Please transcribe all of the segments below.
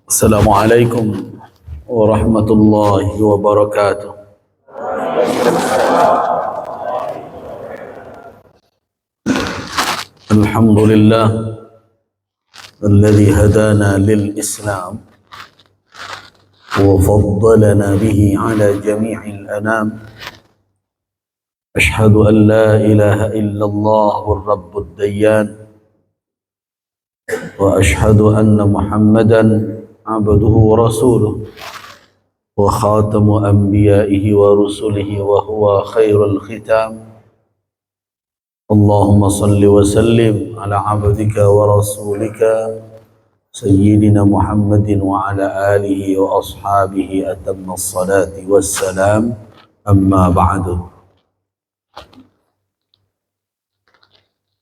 Assalamualaikum warahmatullahi wabarakatuh. Alhamdulillah alladhi hadana lil Islam wa faddalana bihi ala jami'il anam. Ashhadu an la ilaha illallah ar-rabbud dayyan wa ashhadu anna Muhammadan abduhu wa rasuluh wa khatamu anbiya'ihi wa rusulihi wa huwa khairul khitam. Allahumma salli wa sallim ala abdika wa rasulika sayyidina Muhammadin wa ala alihi wa ashabihi atamma salati wassalam, amma ba'du.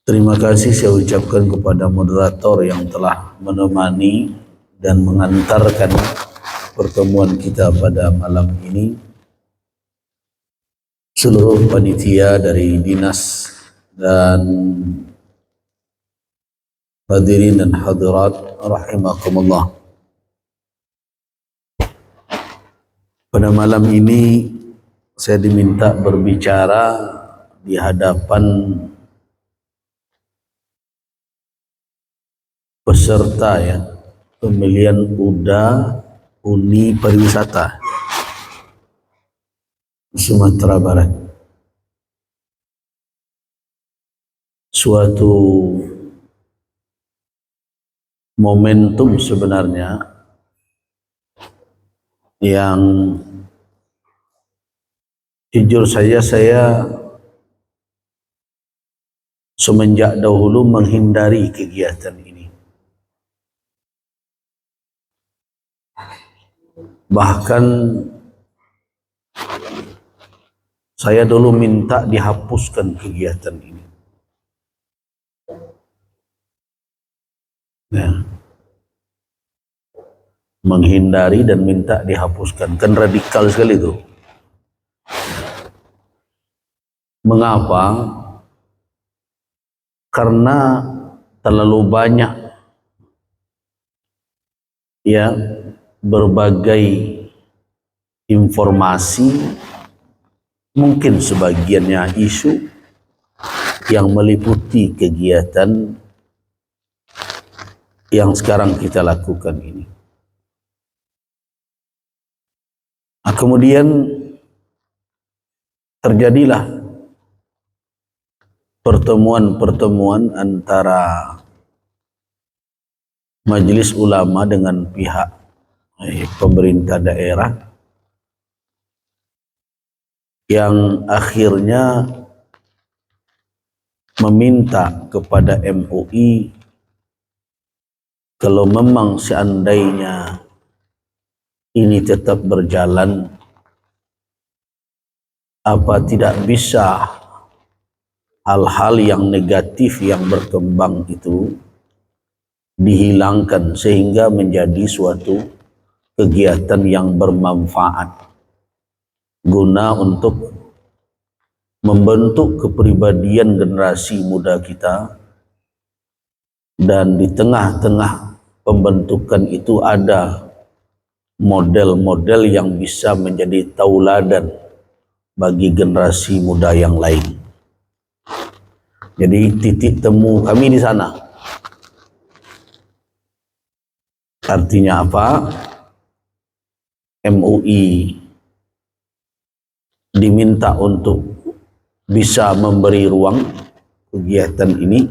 Terima kasih saya ucapkan kepada moderator yang telah menemani dan mengantarkan pertemuan kita pada malam ini, seluruh panitia dari dinas dan hadirin dan hadirat rahimakumullah. Pada malam ini saya diminta berbicara di hadapan peserta pemilihan UDA Uni Pariwisata Sumatera Barat. Suatu momentum sebenarnya yang jujur saja saya semenjak dahulu menghindari kegiatan ini. Bahkan saya dulu minta dihapuskan kegiatan ini. Menghindari dan minta dihapuskan, kan radikal sekali itu. Mengapa? Karena terlalu banyak berbagai informasi, mungkin sebagiannya isu yang meliputi kegiatan yang sekarang kita lakukan ini. Kemudian terjadilah pertemuan-pertemuan antara majelis ulama dengan pihak pemerintah daerah yang akhirnya meminta kepada MUI kalau memang seandainya ini tetap berjalan, apa tidak bisa hal-hal yang negatif yang berkembang itu dihilangkan sehingga menjadi suatu kegiatan yang bermanfaat guna untuk membentuk kepribadian generasi muda kita. Dan di tengah-tengah pembentukan itu ada model-model yang bisa menjadi tauladan bagi generasi muda yang lain. Jadi titik temu kami di sana. Artinya apa? MUI diminta untuk bisa memberi ruang kegiatan ini,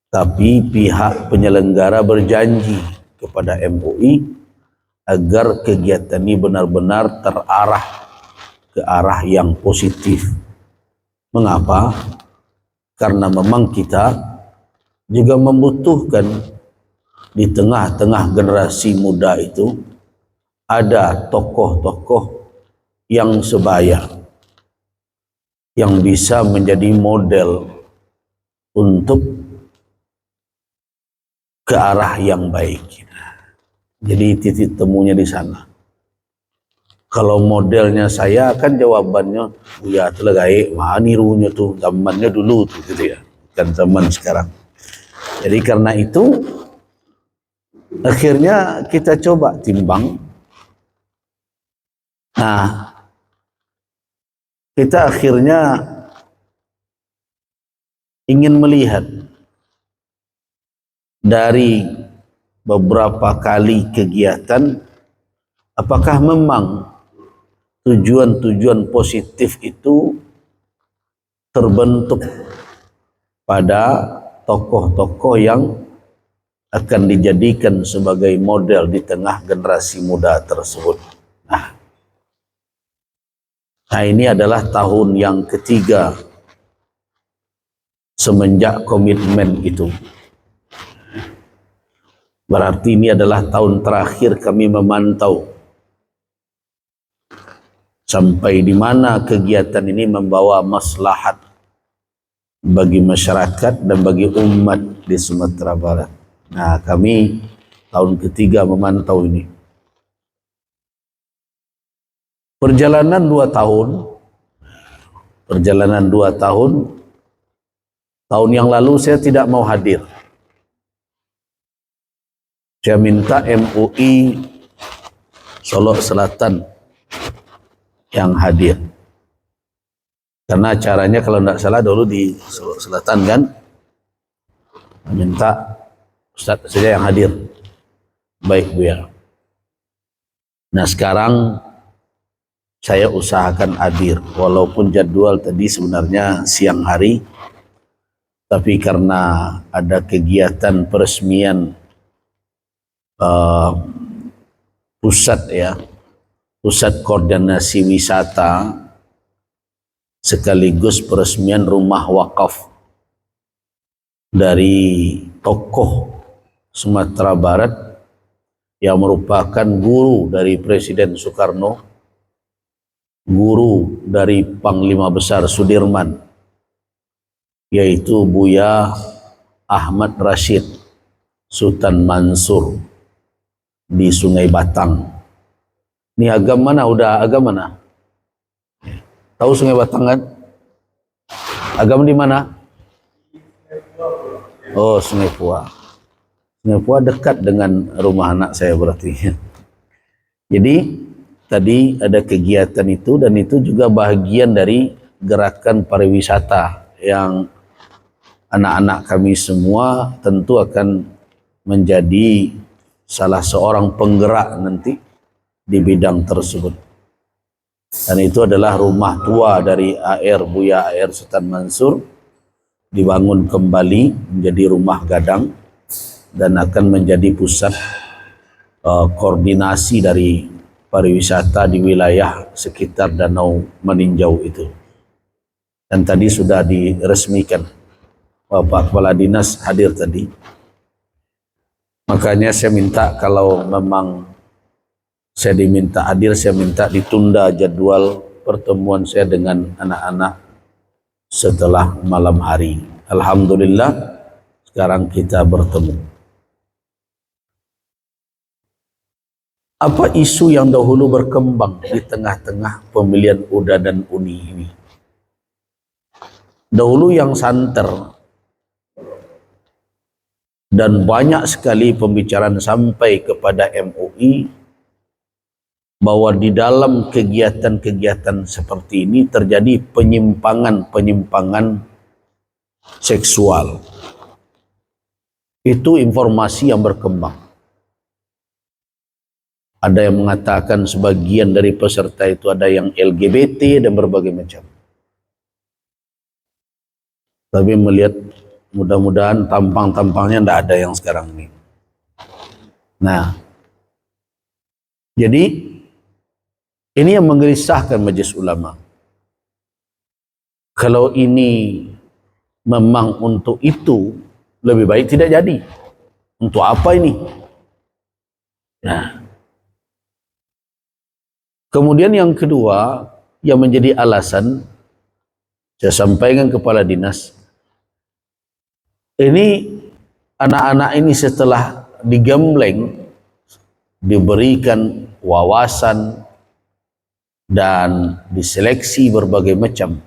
tapi pihak penyelenggara berjanji kepada MUI agar kegiatan ini benar-benar terarah ke arah yang positif. Mengapa? Karena memang kita juga membutuhkan di tengah-tengah generasi muda itu ada tokoh-tokoh yang sebaya, yang bisa menjadi model untuk ke arah yang baik. Jadi titik temunya di sana. Kalau modelnya saya kan jawabannya, ya telegai, wah nirunya tuh zamannya dulu tuh gitu ya, kan zaman sekarang. Jadi karena itu Akhirnya kita coba timbang. Nah, kita akhirnya ingin melihat dari beberapa kali kegiatan, apakah memang tujuan-tujuan positif itu terbentuk pada tokoh-tokoh yang akan dijadikan sebagai model di tengah generasi muda tersebut. Nah, ini adalah tahun yang ketiga semenjak komitmen itu. Berarti ini adalah tahun terakhir kami memantau sampai di mana kegiatan ini membawa maslahat bagi masyarakat dan bagi umat di Sumatera Barat. Nah, kami tahun ketiga memantau ini. Perjalanan 2 tahun, tahun yang lalu saya tidak mau hadir. Saya minta MUI Solo Selatan yang hadir. Karena acaranya kalau tidak salah dulu di Solo Selatan kan, minta Ustadz saja yang hadir. Baik Bu ya. Nah sekarang saya usahakan hadir, walaupun jadwal tadi sebenarnya siang hari, tapi karena ada kegiatan peresmian pusat koordinasi wisata sekaligus peresmian rumah wakaf dari tokoh Sumatera Barat yang merupakan guru dari Presiden Soekarno, guru dari Panglima Besar Sudirman, yaitu Buya Ahmad Rashid Sultan Mansur di Sungai Batang. Ini agam mana? Udah agam mana? Tahu Sungai Batang kan? Agam di mana? Oh, Sungai Pua. Sungai Pua dekat dengan rumah anak saya berarti. Jadi tadi ada kegiatan itu, dan itu juga bagian dari gerakan pariwisata yang anak-anak kami semua tentu akan menjadi salah seorang penggerak nanti di bidang tersebut. Dan itu adalah rumah tua dari Buya AR Sultan Mansur, dibangun kembali menjadi rumah gadang dan akan menjadi pusat koordinasi dari pariwisata di wilayah sekitar Danau Meninjau itu. Dan tadi sudah diresmikan, Bapak Kepala Dinas hadir tadi. Makanya saya minta kalau memang saya diminta hadir, saya minta ditunda jadwal pertemuan saya dengan anak-anak setelah malam hari. Alhamdulillah sekarang kita bertemu. Apa isu yang dahulu berkembang di tengah-tengah pemilihan UDA dan UNI ini? Dahulu yang santer dan banyak sekali pembicaraan sampai kepada MUI bahwa di dalam kegiatan-kegiatan seperti ini terjadi penyimpangan-penyimpangan seksual. Itu informasi yang berkembang. Ada yang mengatakan sebagian dari peserta itu ada yang LGBT dan berbagai macam. Tapi melihat mudah-mudahan tampang-tampangnya tidak ada yang sekarang ini. Nah, jadi ini yang menggelisahkan Majelis Ulama. Kalau ini memang untuk itu, lebih baik tidak jadi. Untuk apa ini? Nah, kemudian yang kedua yang menjadi alasan, saya sampaikan kepala dinas, ini anak-anak ini setelah digembleng, diberikan wawasan dan diseleksi berbagai macam,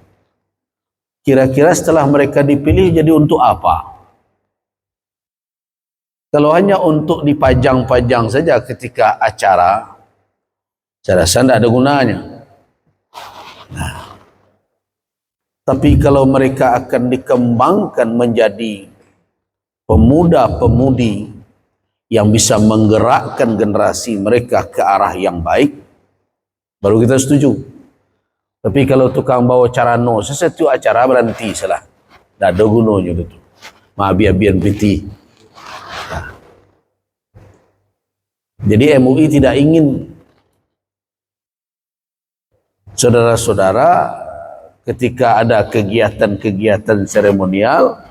kira-kira setelah mereka dipilih jadi untuk apa? Kalau hanya untuk dipajang-pajang saja ketika acara, saya rasa tidak ada gunanya. Tapi kalau mereka akan dikembangkan menjadi pemuda-pemudi yang bisa menggerakkan generasi mereka ke arah yang baik, baru kita setuju. Tapi kalau tukang bawa carano, sesuatu acara berhenti salah. Tak ada gunanya itu. Biar piti. Jadi MUI tidak ingin saudara-saudara ketika ada kegiatan-kegiatan seremonial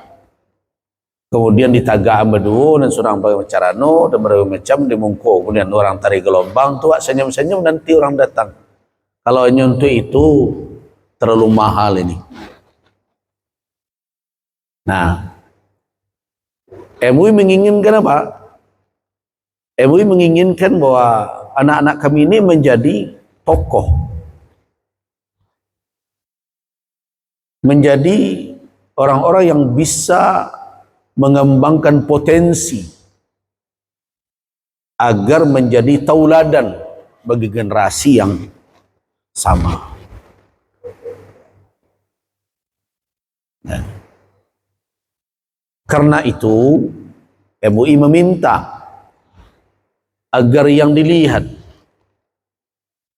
kemudian ditagak ambedu dan surang pakai carano dan berbagai macam dimungko, kemudian orang tarik gelombang tuh senyum-senyum nanti orang datang. Kalau untuk itu terlalu mahal ini. Nah, MUI menginginkan apa? MUI menginginkan bahwa anak-anak kami ini menjadi tokoh, menjadi orang-orang yang bisa mengembangkan potensi agar menjadi tauladan bagi generasi yang sama. Nah, karena itu MUI meminta agar yang dilihat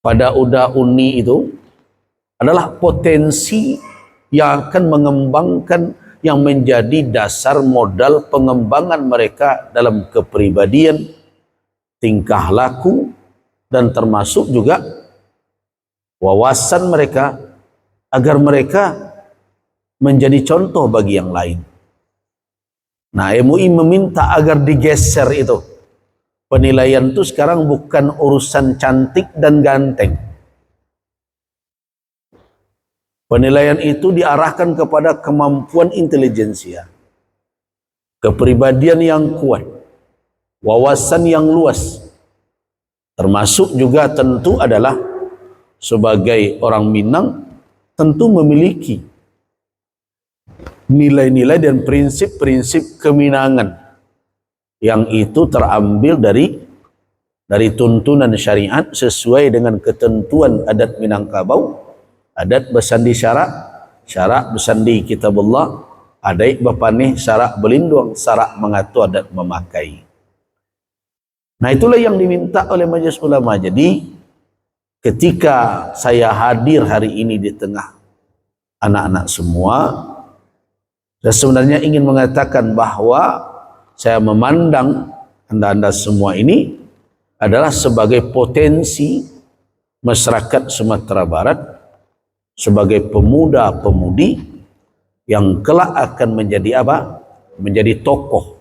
pada UDA-UNI itu adalah potensi yang akan mengembangkan, yang menjadi dasar modal pengembangan mereka dalam kepribadian, tingkah laku, dan termasuk juga wawasan mereka agar mereka menjadi contoh bagi yang lain. Nah, MUI meminta agar digeser itu. Penilaian itu sekarang bukan urusan cantik dan ganteng. Penilaian itu diarahkan kepada kemampuan intelijensia, kepribadian yang kuat, wawasan yang luas, termasuk juga tentu adalah sebagai orang Minang tentu memiliki nilai-nilai dan prinsip-prinsip keminangan yang itu terambil dari tuntunan syariat sesuai dengan ketentuan adat Minangkabau, adat bersandi syarak, syarak bersandi kitabullah, adat berpanih syarak berlindung, syarak mengatur adat memakai. Nah, itulah yang diminta oleh Majelis Ulama. Jadi ketika saya hadir hari ini di tengah anak-anak semua, saya sebenarnya ingin mengatakan bahwa saya memandang anda-anda semua ini adalah sebagai potensi masyarakat Sumatera Barat, sebagai pemuda-pemudi yang kelak akan menjadi apa? Menjadi tokoh.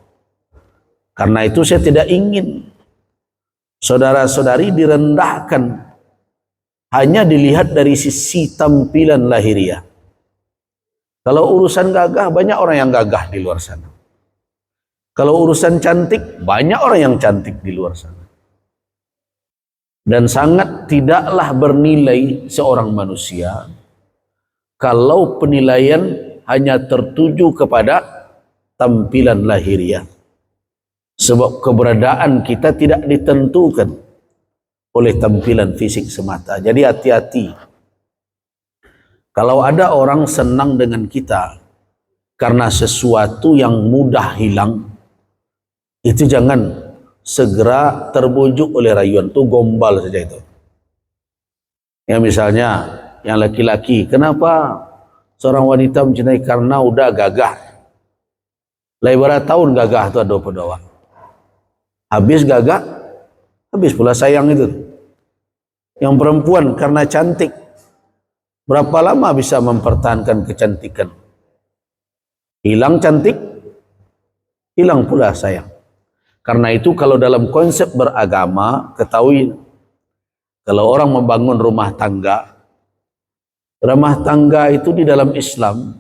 Karena itu saya tidak ingin saudara-saudari direndahkan hanya dilihat dari sisi tampilan lahiriah. Kalau urusan gagah, banyak orang yang gagah di luar sana. Kalau urusan cantik, banyak orang yang cantik di luar sana. Dan sangat tidaklah bernilai seorang manusia kalau penilaian hanya tertuju kepada tampilan lahiriah. Sebab keberadaan kita tidak ditentukan oleh tampilan fisik semata. Jadi hati-hati. Kalau ada orang senang dengan kita karena sesuatu yang mudah hilang, itu jangan segera terbujuk oleh rayuan, itu gombal saja itu. Ya misalnya yang laki-laki, kenapa seorang wanita mencintai karena udah gagah. Lebar tahun gagah itu ada pedawa. Habis gagah, habis pula sayang itu. Yang perempuan karena cantik, berapa lama bisa mempertahankan kecantikan? Hilang cantik, hilang pula sayang. Karena itu kalau dalam konsep beragama, ketahui kalau orang membangun rumah tangga itu di dalam Islam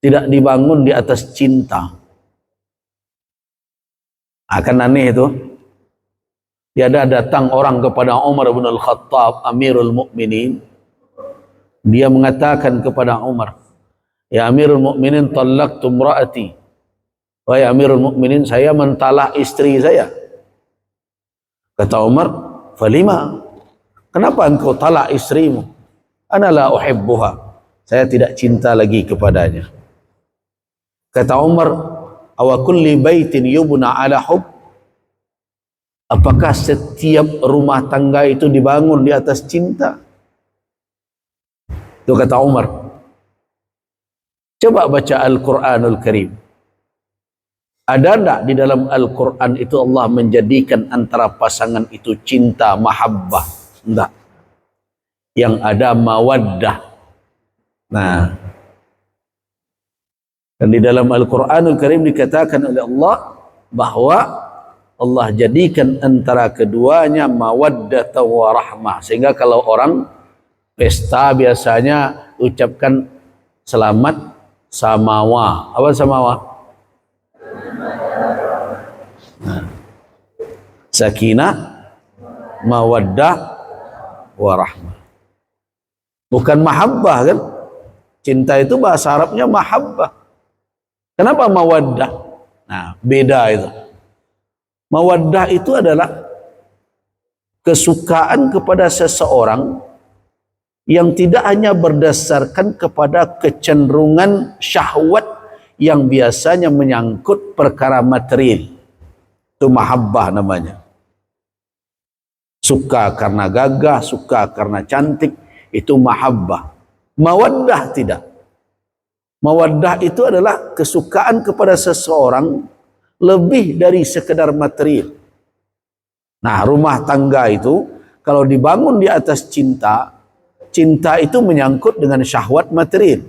tidak dibangun di atas cinta. Akan aneh itu. Tiada datang orang kepada Umar bin Al-Khattab, Amirul Mukminin. Dia mengatakan kepada Umar, "Ya Amirul Mukminin, talaqtu imraati Wahai Amirul Mukminin, saya mentalak istri saya. Kata Umar, falima? Kenapa engkau talak istrimu? Ana la uhibbuha. Saya tidak cinta lagi kepadanya. Kata Umar, awa kulli baitin yubna ala hub? Apakah setiap rumah tangga itu dibangun di atas cinta? Itu kata Umar. Coba baca Al-Quranul Karim. Ada tak di dalam Al-Quran itu Allah menjadikan antara pasangan itu cinta, mahabbah? Tidak. Yang ada mawaddah. Nah, dan di dalam Al-Quranul Karim dikatakan oleh Allah bahwa Allah jadikan antara keduanya mawaddah wa rahmah. Sehingga kalau orang pesta biasanya ucapkan selamat samawa. Apa samawa? Nah, sakinah, mawaddah, warahmah. Bukan mahabbah kan? Cinta itu bahasa Arabnya mahabbah. Kenapa mawaddah? Nah, beda itu. Mawaddah itu adalah kesukaan kepada seseorang yang tidak hanya berdasarkan kepada kecenderungan syahwat yang biasanya menyangkut perkara material. Itu mahabbah namanya. Suka karena gagah, suka karena cantik, itu mahabbah. Mawaddah tidak. Mawaddah itu adalah kesukaan kepada seseorang lebih dari sekedar material. Nah, rumah tangga itu kalau dibangun di atas cinta, cinta itu menyangkut dengan syahwat material.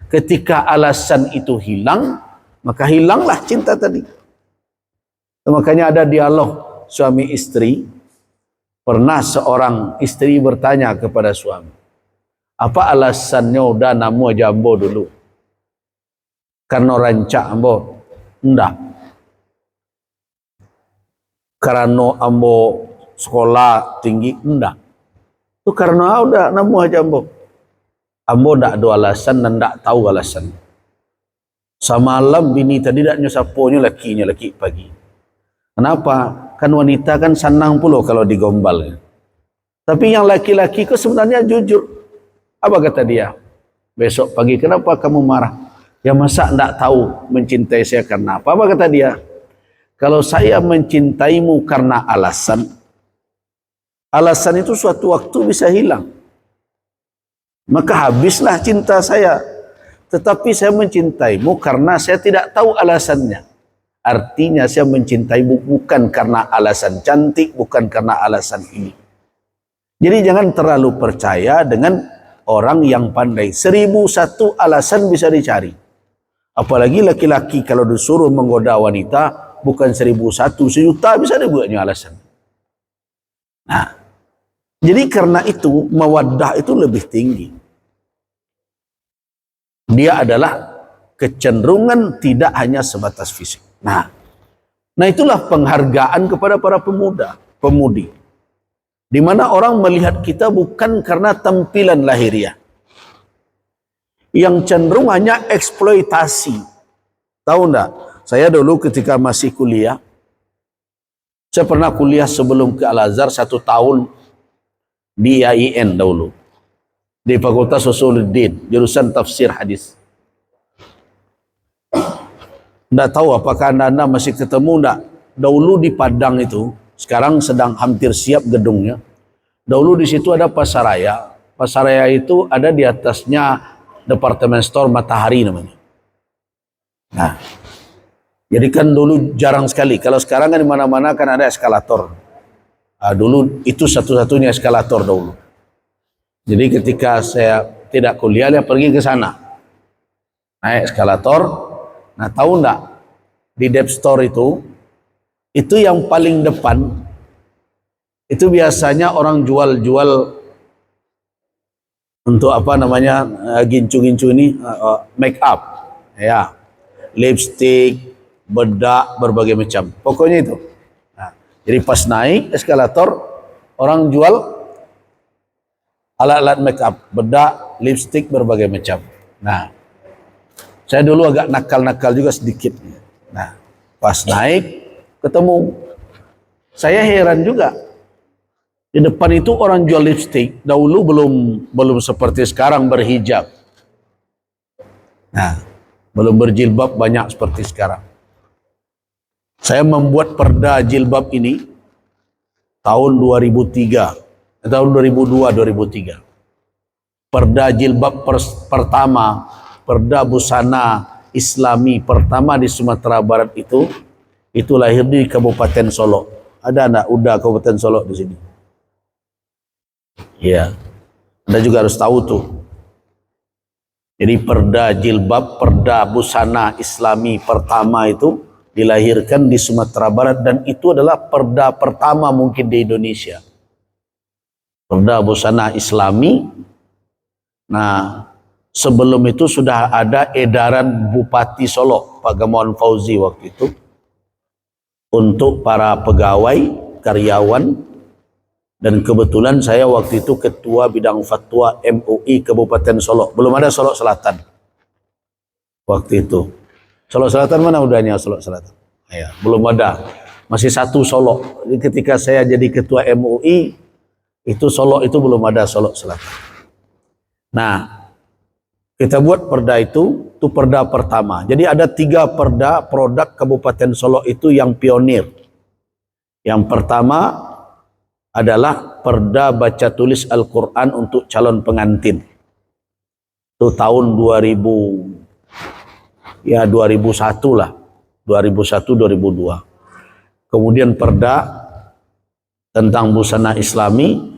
Ketika alasan itu hilang, maka hilanglah cinta tadi. Makanya ada dialog suami istri. Pernah seorang istri bertanya kepada suami, apa alasannya udah namu jambo dulu? Karena rancak ambo? Enggak. Karena ambo sekolah tinggi? Enggak. Itu karena udah namu jambo. Ambo enggak ada alasan dan enggak tahu alasan. Semalam bini tadi tak nyosaponya laki pagi. Kenapa? Kan wanita kan senang pula kalau digombal. Tapi yang laki-laki itu sebenarnya jujur. Apa kata dia? Besok pagi, kenapa kamu marah? Ya masa enggak tahu mencintai saya karena apa? Apa kata dia? Kalau saya mencintaimu karena alasan, alasan itu suatu waktu bisa hilang. Maka habislah cinta saya. Tetapi saya mencintaimu karena saya tidak tahu alasannya. Artinya saya mencintaimu bukan karena alasan cantik, bukan karena alasan ini. Jadi jangan terlalu percaya dengan orang yang pandai. 1001 alasan bisa dicari. Apalagi laki-laki kalau disuruh menggoda wanita, bukan 1001, 1.000.000 bisa dibuatnya alasan. Nah, jadi karena itu mawaddah itu lebih tinggi. Dia adalah kecenderungan tidak hanya sebatas fisik. Nah itulah penghargaan kepada para pemuda, pemudi. Di mana orang melihat kita bukan karena tampilan lahiriah. Yang cenderung hanya eksploitasi. Tahu enggak? Saya dulu ketika masih kuliah, saya pernah kuliah sebelum ke Al-Azhar 1 tahun di IAIN dahulu. Di Fakultas Usuluddin, jurusan tafsir hadis. Tidak tahu apakah anda masih ketemu enggak. Dahulu di Padang itu, sekarang sedang hampir siap gedungnya. Dahulu di situ ada pasaraya. Pasaraya itu ada di atasnya departemen store Matahari namanya. Nah, jadi kan dulu jarang sekali. Kalau sekarang kan di mana-mana kan ada eskalator. Nah, dulu itu satu-satunya eskalator dahulu. Jadi ketika saya tidak kuliah, dia pergi ke sana. Naik eskalator. Nah, tahu enggak, di Dep Store itu yang paling depan, itu biasanya orang jual-jual untuk apa namanya, gincu-gincu ini, make up, ya, lipstick, bedak, berbagai macam. Pokoknya itu. Nah, jadi pas naik eskalator, orang jual alat-alat make up, bedak, lipstick, berbagai macam. Nah, saya dulu agak nakal-nakal juga sedikit. Nah, Pas naik, ketemu. Saya heran juga. Di depan itu orang jual lipstik. Dahulu belum seperti sekarang berhijab. Nah, belum berjilbab banyak seperti sekarang. Saya membuat perda jilbab ini tahun 2003, tahun 2002-2003. Perda jilbab pertama, perda busana Islami pertama di Sumatera Barat itu lahir di Kabupaten Solok. Ada anak udah Kabupaten Solok di sini. Ya, Anda juga harus tahu tuh. Jadi perda jilbab, perda busana Islami pertama itu dilahirkan di Sumatera Barat dan itu adalah perda pertama mungkin di Indonesia. Perda busana Islami. Nah, sebelum itu sudah ada edaran Bupati Solok, Pak Gamawan Fauzi waktu itu, untuk para pegawai, karyawan, dan kebetulan saya waktu itu ketua bidang fatwa MUI Kabupaten Solok. Belum ada Solok Selatan waktu itu. Solok Selatan mana udahnya Solok Selatan? Ya, belum ada. Masih satu Solok. Jadi ketika saya jadi ketua MUI, itu Solok itu belum ada Solok Selatan. Nah, kita buat perda itu perda pertama. Jadi ada 3 perda produk Kabupaten Solok itu yang pionir. Yang pertama adalah perda baca tulis Al-Quran untuk calon pengantin. Itu tahun 2001 lah. 2001-2002. Kemudian perda tentang busana Islami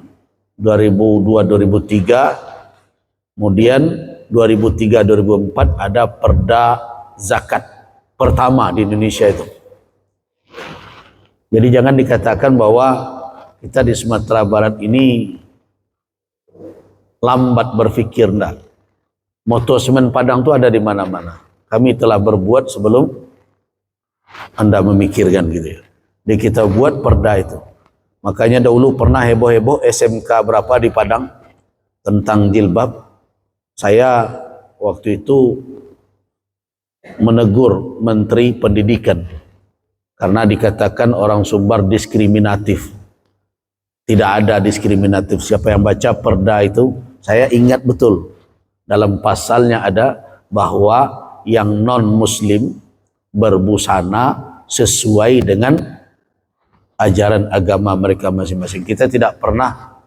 2002-2003. Kemudian 2003-2004 ada perda zakat pertama di Indonesia itu. Jadi jangan dikatakan bahwa kita di Sumatera Barat ini lambat berpikir, enggak. Moto semen Padang itu ada di mana-mana. Kami telah berbuat sebelum Anda memikirkan gitu ya. Jadi kita buat perda itu. Makanya dahulu pernah heboh-heboh SMK berapa di Padang tentang jilbab. Saya waktu itu menegur Menteri Pendidikan karena dikatakan orang Sumbar diskriminatif. Tidak ada diskriminatif. Siapa yang baca perda itu, saya ingat betul. Dalam pasalnya ada bahwa yang non-muslim berbusana sesuai dengan ajaran agama mereka masing-masing. Kita tidak pernah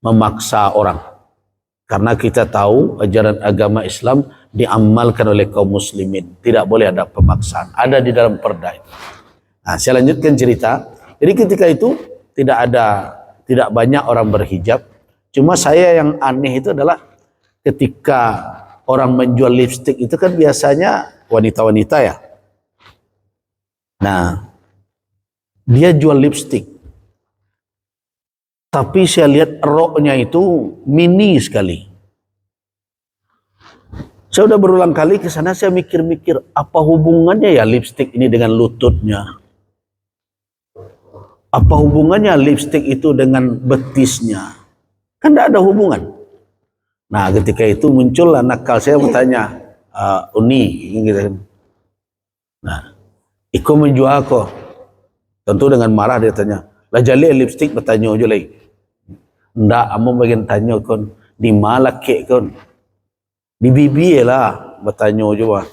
memaksa orang. Karena kita tahu ajaran agama Islam diamalkan oleh kaum muslimin. Tidak boleh ada pemaksaan. Ada di dalam perda itu. Nah, saya lanjutkan cerita. Jadi ketika itu tidak banyak orang berhijab. Cuma saya yang aneh itu adalah ketika orang menjual lipstik itu kan biasanya wanita-wanita ya. Nah, dia jual lipstik. Tapi saya lihat roknya itu mini sekali. Saya udah berulang kali ke sana, saya mikir-mikir apa hubungannya ya lipstik ini dengan lututnya. Apa hubungannya lipstik itu dengan betisnya? Kan tidak ada hubungan. Nah, ketika itu muncullah nakal saya bertanya, Uni, gitu. Nah, Iko menjual kok. Tentu dengan marah dia tanya, lah jali lipstik bertanya aja lagi. Ndak, amo bagian tanya kon, di mana kek kon? Di bibi lah, bertanya aja wah.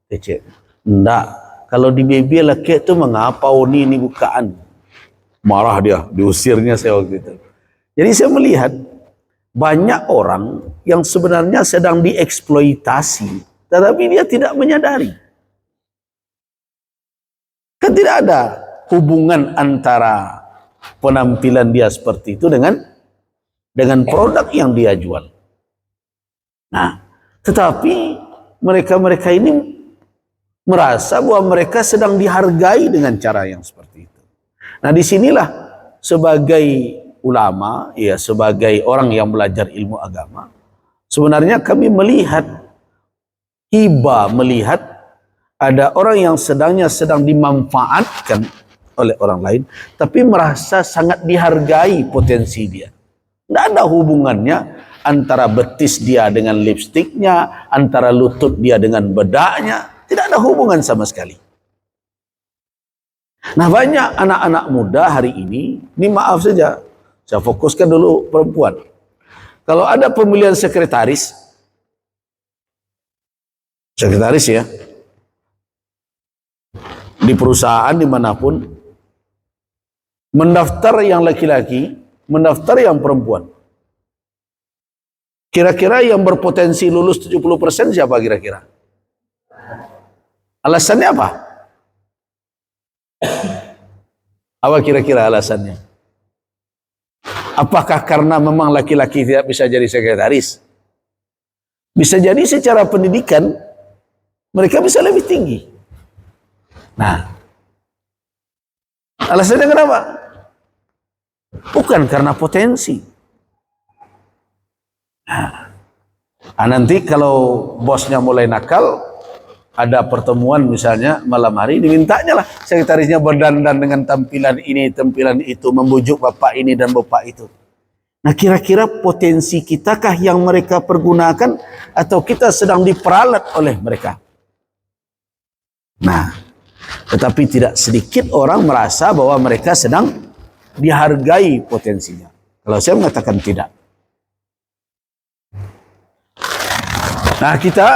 Kecek. Ndak, kalau di bibi lah kek tu mengapa Uni ini bukaan? Marah dia, diusirnya saya waktu itu. Jadi saya melihat banyak orang yang sebenarnya sedang dieksploitasi, tetapi dia tidak menyadari. Kan tidak ada hubungan antara penampilan dia seperti itu dengan produk yang dia jual. Nah, tetapi mereka ini merasa bahwa mereka sedang dihargai dengan cara yang seperti itu. Nah, disinilah sebagai ulama, ya sebagai orang yang belajar ilmu agama, sebenarnya kami melihat ada orang yang sedang dimanfaatkan oleh orang lain, tapi merasa sangat dihargai potensi dia. Tidak ada hubungannya antara betis dia dengan lipstiknya, antara lutut dia dengan bedaknya, tidak ada hubungan sama sekali. Nah, banyak anak-anak muda hari ini maaf saja, saya fokuskan dulu perempuan. Kalau ada pemilihan sekretaris ya, di perusahaan dimanapun, mendaftar yang laki-laki, mendaftar yang perempuan. Kira-kira yang berpotensi lulus 70% siapa kira-kira? Alasannya apa? Apa kira-kira alasannya? Apakah karena memang laki-laki tidak bisa jadi sekretaris? Bisa jadi secara pendidikan mereka bisa lebih tinggi. Nah, alasannya kenapa? Bukan karena potensi. Nah, nanti kalau bosnya mulai nakal, ada pertemuan misalnya malam hari, dimintanya lah sekretarisnya berdandan dengan tampilan ini, tampilan itu, membujuk bapak ini dan bapak itu. Nah, kira-kira potensi kitakah yang mereka pergunakan atau kita sedang diperalat oleh mereka? Nah, tetapi tidak sedikit orang merasa bahwa mereka sedang dihargai potensinya. Kalau saya mengatakan tidak. Nah, kita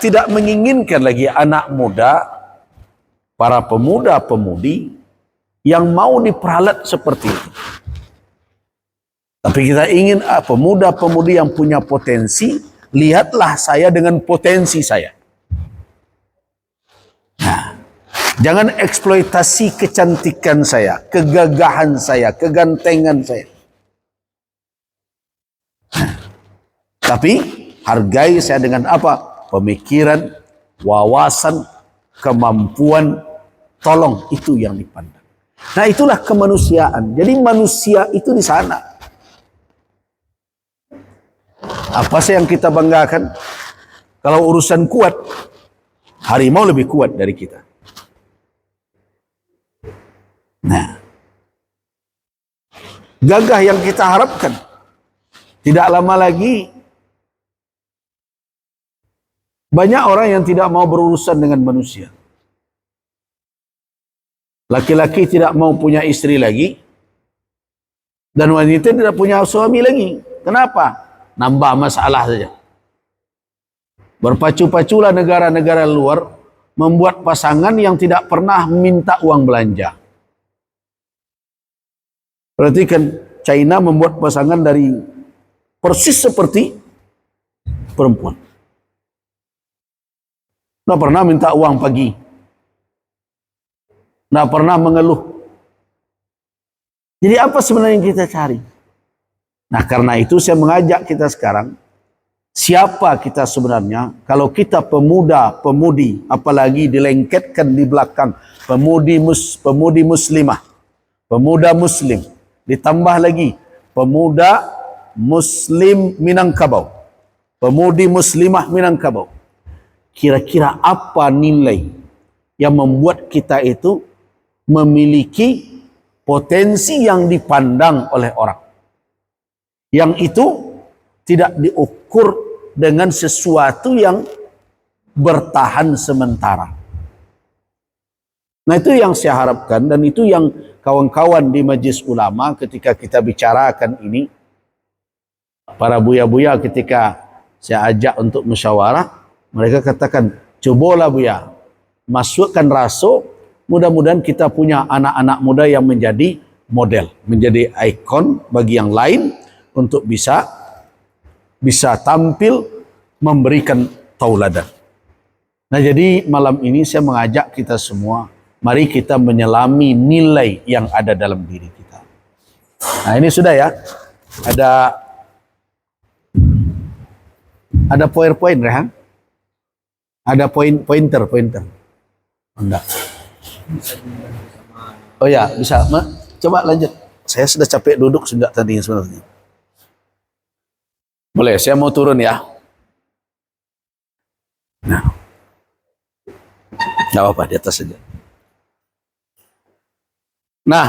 tidak menginginkan lagi anak muda, para pemuda-pemudi yang mau diperalat seperti itu. Tapi kita ingin pemuda-pemudi yang punya potensi, lihatlah saya dengan potensi saya. Nah, jangan eksploitasi kecantikan saya, kegagahan saya, kegantengan saya. Nah, tapi hargai saya dengan apa? Pemikiran, wawasan, kemampuan, tolong, itu yang dipandang. Nah, itulah kemanusiaan. Jadi manusia itu di sana. Apa sih yang kita banggakan? Kalau urusan kuat, harimau lebih kuat dari kita. Nah, gagah yang kita harapkan, tidak lama lagi banyak orang yang tidak mau berurusan dengan manusia. Laki-laki tidak mau punya istri lagi, dan wanita tidak punya suami lagi. Kenapa? Nambah masalah saja. Berpacu-paculah negara-negara luar membuat pasangan yang tidak pernah minta uang belanja. Perhatikan, China membuat pasangan dari persis seperti perempuan. Nggak pernah minta uang pagi. Nggak pernah mengeluh. Jadi apa sebenarnya yang kita cari? Nah, karena itu saya mengajak kita sekarang, siapa kita sebenarnya? Kalau kita pemuda-pemudi, apalagi dilengketkan di belakang pemudi muslimah, pemuda muslim, ditambah lagi pemuda muslim Minangkabau, pemudi muslimah Minangkabau. Kira-kira apa nilai yang membuat kita itu memiliki potensi yang dipandang oleh orang? Yang itu tidak diukur dengan sesuatu yang bertahan sementara. Nah, itu yang saya harapkan, dan itu yang kawan-kawan di Majelis Ulama ketika kita bicarakan ini, para buya-buya ketika saya ajak untuk musyawarah, mereka katakan, cobalah buya, masukkan raso, mudah-mudahan kita punya anak-anak muda yang menjadi model, menjadi ikon bagi yang lain, untuk bisa tampil memberikan tauladan. Nah, jadi malam ini saya mengajak kita semua, mari kita menyelami nilai yang ada dalam diri kita. Nah, ini sudah ya, ada PowerPoint, Rehan? Ada pointer. Enggak. Oh ya, bisa. Coba lanjut. Saya sudah capek duduk sejak tadi sebenarnya. Boleh, saya mau turun ya. Nah, nggak apa-apa, di atas saja. Nah,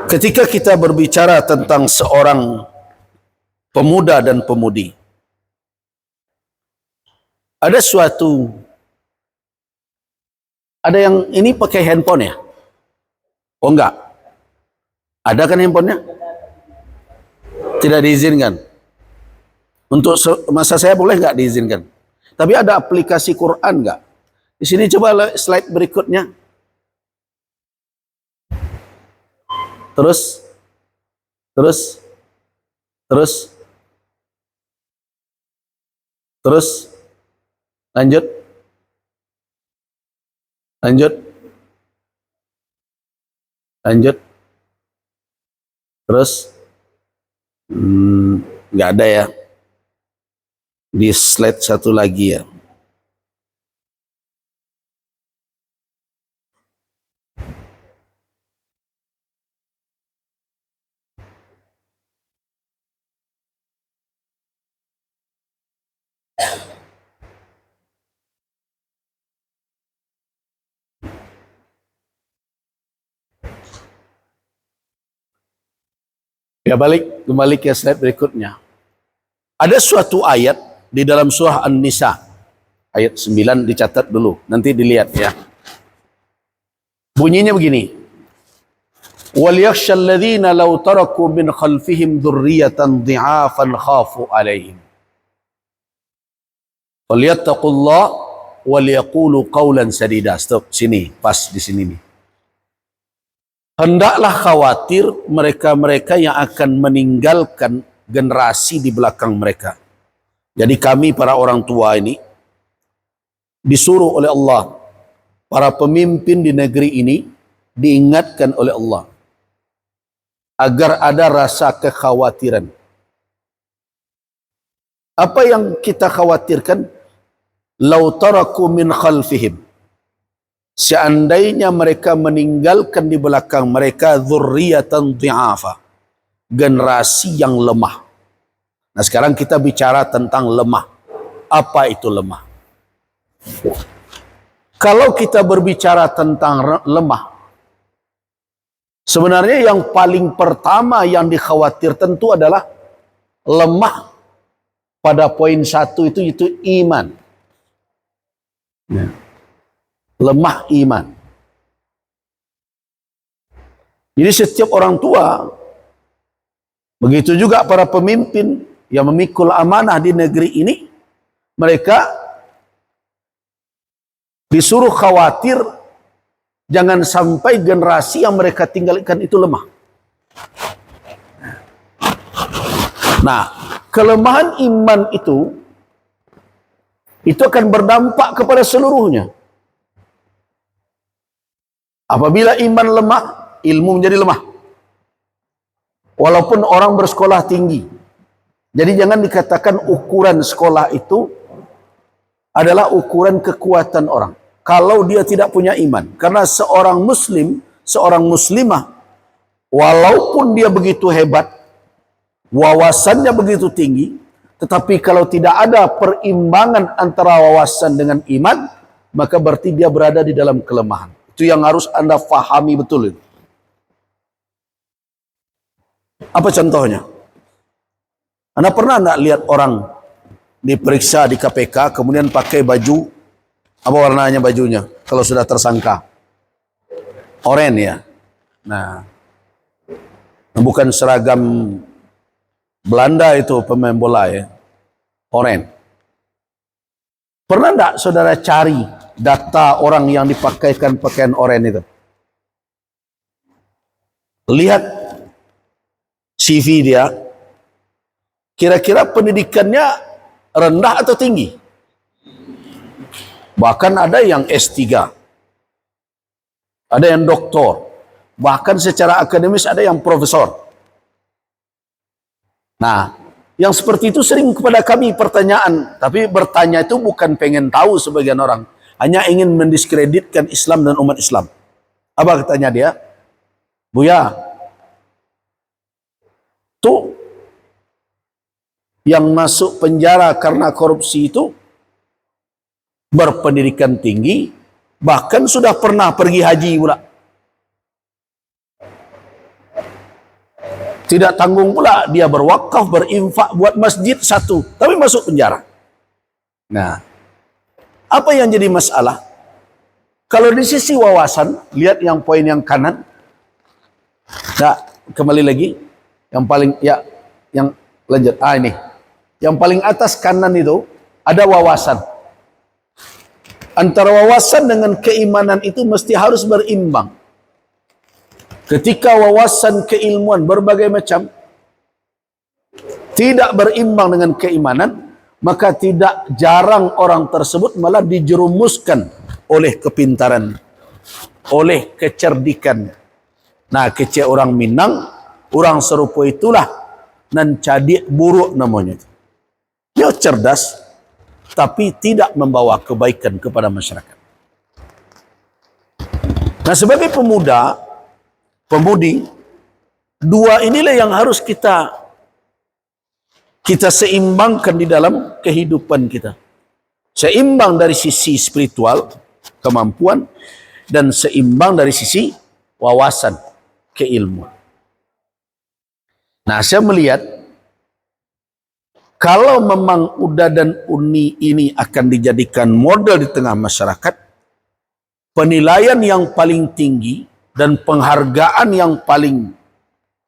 ketika kita berbicara tentang seorang pemuda dan pemudi, ada suatu Ada yang ini pakai handphone ya? Oh enggak. Ada kan handphonenya? Tidak diizinkan. Untuk masa saya boleh nggak diizinkan? Tapi ada aplikasi Quran nggak? Di sini coba slide berikutnya. Terus, terus, terus, terus, lanjut, lanjut, lanjut, terus, nggak ada ya. Di slide satu lagi ya. Ya kembali ke slide berikutnya. Ada suatu ayat di dalam surah An-Nisa. Ayat 9 dicatat dulu. Nanti dilihat ya. Bunyinya begini. وَلْيَخْشَى الَّذِينَ لَوْ تَرَكُوا مِنْ خَلْفِهِمْ ذُرِّيَّةً ضِعَافًا خَافُوا عَلَيْهِمْ فَلْيَتَّقُوا اللَّهَ وَلْيَقُولُوا قَوْلًا سَدِيدًا. Stop, sini, pas di sini nih. Hendaklah khawatir mereka-mereka yang akan meninggalkan generasi di belakang mereka. Jadi kami para orang tua ini disuruh oleh Allah, para pemimpin di negeri ini diingatkan oleh Allah agar ada rasa kekhawatiran. Apa yang kita khawatirkan? Lau taraku min khalfihim. Seandainya mereka meninggalkan di belakang mereka dzurriyyatan dhi'afa, generasi yang lemah. Nah, sekarang kita bicara tentang lemah. Apa itu lemah? Kalau kita berbicara tentang lemah, sebenarnya yang paling pertama yang dikhawatir tentu adalah lemah pada poin satu itu iman. Ya. Lemah iman. Jadi setiap orang tua, begitu juga para pemimpin yang memikul amanah di negeri ini, mereka disuruh khawatir jangan sampai generasi yang mereka tinggalkan itu lemah. Nah, kelemahan iman itu akan berdampak kepada seluruhnya. Apabila iman lemah, ilmu menjadi lemah. Walaupun orang bersekolah tinggi. Jadi jangan dikatakan ukuran sekolah itu adalah ukuran kekuatan orang. Kalau dia tidak punya iman. Karena seorang muslim, seorang muslimah, walaupun dia begitu hebat, wawasannya begitu tinggi, tetapi kalau tidak ada perimbangan antara wawasan dengan iman, maka berarti dia berada di dalam kelemahan. Itu yang harus Anda fahami betul. Apa contohnya? Anda pernah enggak lihat orang diperiksa di KPK kemudian pakai baju, apa warnanya bajunya kalau sudah tersangka? Oranye ya. Nah, bukan seragam Belanda itu pemain bola ya. Oranye. Pernah enggak saudara cari data orang yang dipakaikan pakaian oranye itu? Lihat CV dia, kira-kira pendidikannya rendah atau tinggi? Bahkan ada yang S3, ada yang doktor, bahkan secara akademis ada yang profesor. Nah, yang seperti itu sering kepada kami pertanyaan, tapi bertanya itu bukan pengen tahu sebagian orang, hanya ingin mendiskreditkan Islam dan umat Islam. Apa katanya dia? Buya, tuh yang masuk penjara karena korupsi itu berpendidikan tinggi, bahkan sudah pernah pergi haji pula. Tidak tanggung pula dia berwakaf, berinfak buat masjid satu, tapi masuk penjara. Nah, apa yang jadi masalah? Kalau di sisi wawasan, lihat yang poin yang kanan. Nah, kembali lagi. Yang paling, ya, yang lanjut. Ini. Yang paling atas kanan itu, ada wawasan. Antara wawasan dengan keimanan itu mesti harus berimbang. Ketika wawasan keilmuan berbagai macam, tidak berimbang dengan keimanan, maka tidak jarang orang tersebut malah dijerumuskan oleh kepintaran, oleh kecerdikan. Nah, kecil orang Minang, orang serupa itulah nan cadik buruk namanya. Dia cerdas, tapi tidak membawa kebaikan kepada masyarakat. Nah, sebagai pemuda, pemudi, dua inilah yang harus kita seimbangkan di dalam kehidupan kita. Seimbang dari sisi spiritual, kemampuan, dan seimbang dari sisi wawasan, keilmuan. Nah, saya melihat kalau memang UDA dan UNI ini akan dijadikan model di tengah masyarakat, penilaian yang paling tinggi dan penghargaan yang paling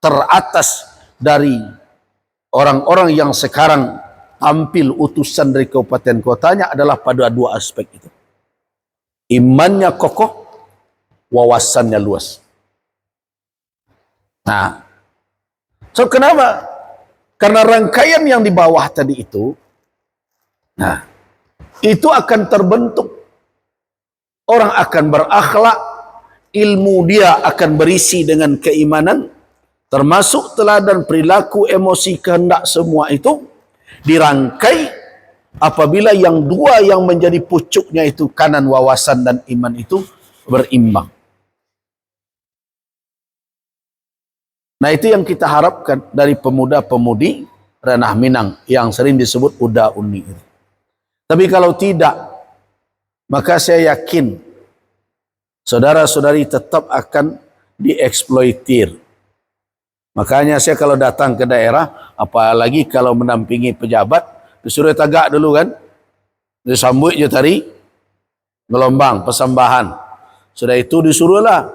teratas dari orang-orang yang sekarang tampil utusan dari kabupaten kotanya adalah pada dua aspek itu. Imannya kokoh, wawasannya luas. Nah, so kenapa? Karena rangkaian yang di bawah tadi itu, nah, itu akan terbentuk. Orang akan berakhlak, ilmu dia akan berisi dengan keimanan, termasuk teladan perilaku, emosi, kehendak, semua itu dirangkai apabila yang dua yang menjadi pucuknya itu kanan, wawasan dan iman itu berimbang. Nah, itu yang kita harapkan dari pemuda-pemudi ranah Minang yang sering disebut UDA UNI. Tapi kalau tidak, maka saya yakin saudara-saudari tetap akan dieksploitir. Makanya saya kalau datang ke daerah, apalagi kalau menampingi pejabat, disuruh tagak dulu kan, disambut je tadi gelombang persembahan. Sudah itu disuruhlah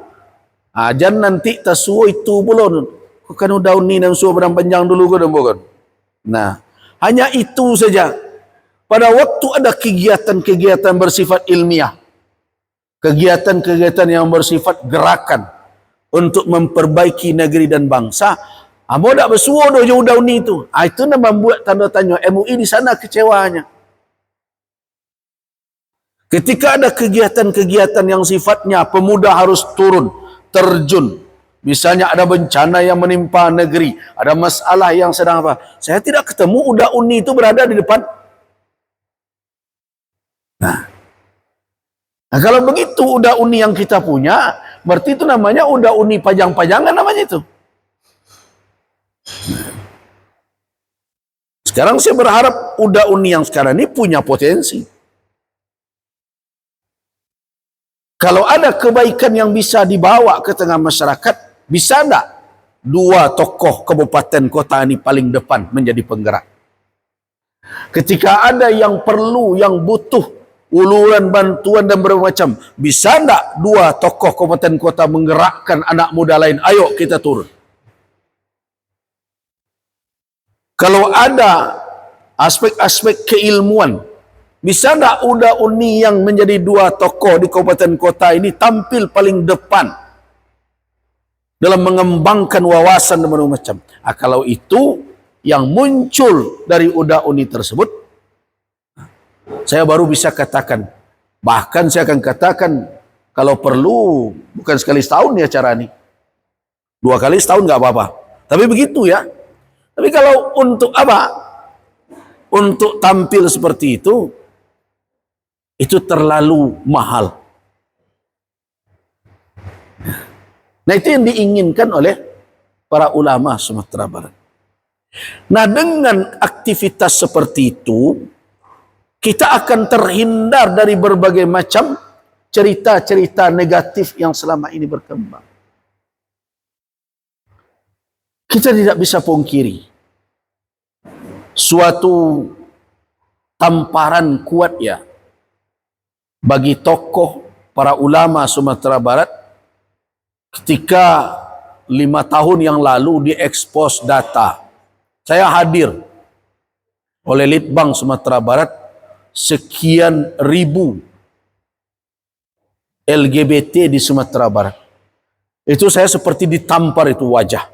ajan nanti tasuo itu belum. Kan udah UNI dan suruh pedang panjang dulu kan. Nah, hanya itu saja. Pada waktu ada kegiatan-kegiatan bersifat ilmiah, kegiatan-kegiatan yang bersifat gerakan untuk memperbaiki negeri dan bangsa, amo dak bersuo do jauh UNI itu. Itu yang membuat tanda tanya MUI di sana kecewanya. Ketika ada kegiatan-kegiatan yang sifatnya pemuda harus turun, terjun. Misalnya ada bencana yang menimpa negeri, ada masalah yang sedang apa. Saya tidak ketemu UDA UNI itu berada di depan. Nah, kalau begitu UDA UNI yang kita punya, berarti itu namanya UDA UNI pajang-pajangan namanya itu. Sekarang saya berharap UDA UNI yang sekarang ini punya potensi. Kalau ada kebaikan yang bisa dibawa ke tengah masyarakat, bisa enggak dua tokoh kabupaten kota ini paling depan menjadi penggerak? Ketika ada yang perlu, yang butuh uluran, bantuan dan bermacam, bisa enggak dua tokoh kabupaten kota menggerakkan anak muda lain? Ayo kita turun. Kalau ada aspek-aspek keilmuan, bisa enggak UDA UNI yang menjadi dua tokoh di kabupaten kota ini tampil paling depan dalam mengembangkan wawasan dan macam. Kalau itu yang muncul dari UDA UNI tersebut, saya baru bisa katakan. Bahkan saya akan katakan, kalau perlu bukan sekali setahun ya acara ini, 2 kali setahun nggak apa-apa. Tapi begitu ya. Tapi kalau untuk apa? Untuk tampil seperti itu terlalu mahal. Nah, itu yang diinginkan oleh para ulama Sumatera Barat. Nah, dengan aktivitas seperti itu, kita akan terhindar dari berbagai macam cerita-cerita negatif yang selama ini berkembang. Kita tidak bisa pungkiri suatu tamparan kuat ya bagi tokoh para ulama Sumatera Barat ketika 5 tahun yang lalu diekspos data. Saya hadir oleh Litbang Sumatera Barat, sekian ribu LGBT di Sumatera Barat. Itu saya seperti ditampar itu wajah.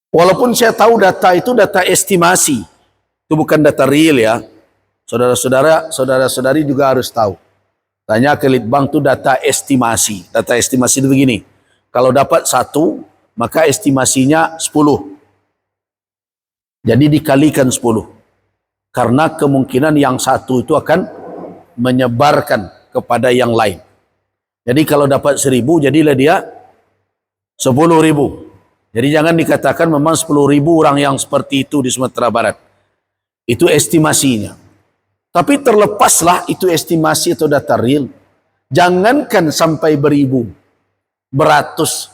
Walaupun saya tahu data itu data estimasi, itu bukan data real ya. Saudara-saudara, saudara-saudari juga harus tahu. Tanya ke Litbang itu data estimasi. Data estimasi itu begini. Kalau dapat 1, maka estimasinya 10. Jadi dikalikan 10. Karena kemungkinan yang 1 itu akan menyebarkan kepada yang lain. Jadi kalau dapat 1000, jadilah dia 10.000. Jadi jangan dikatakan memang 10.000 orang yang seperti itu di Sumatera Barat. Itu estimasinya. Tapi terlepaslah itu estimasi atau data real. Jangankan sampai beribu, beratus.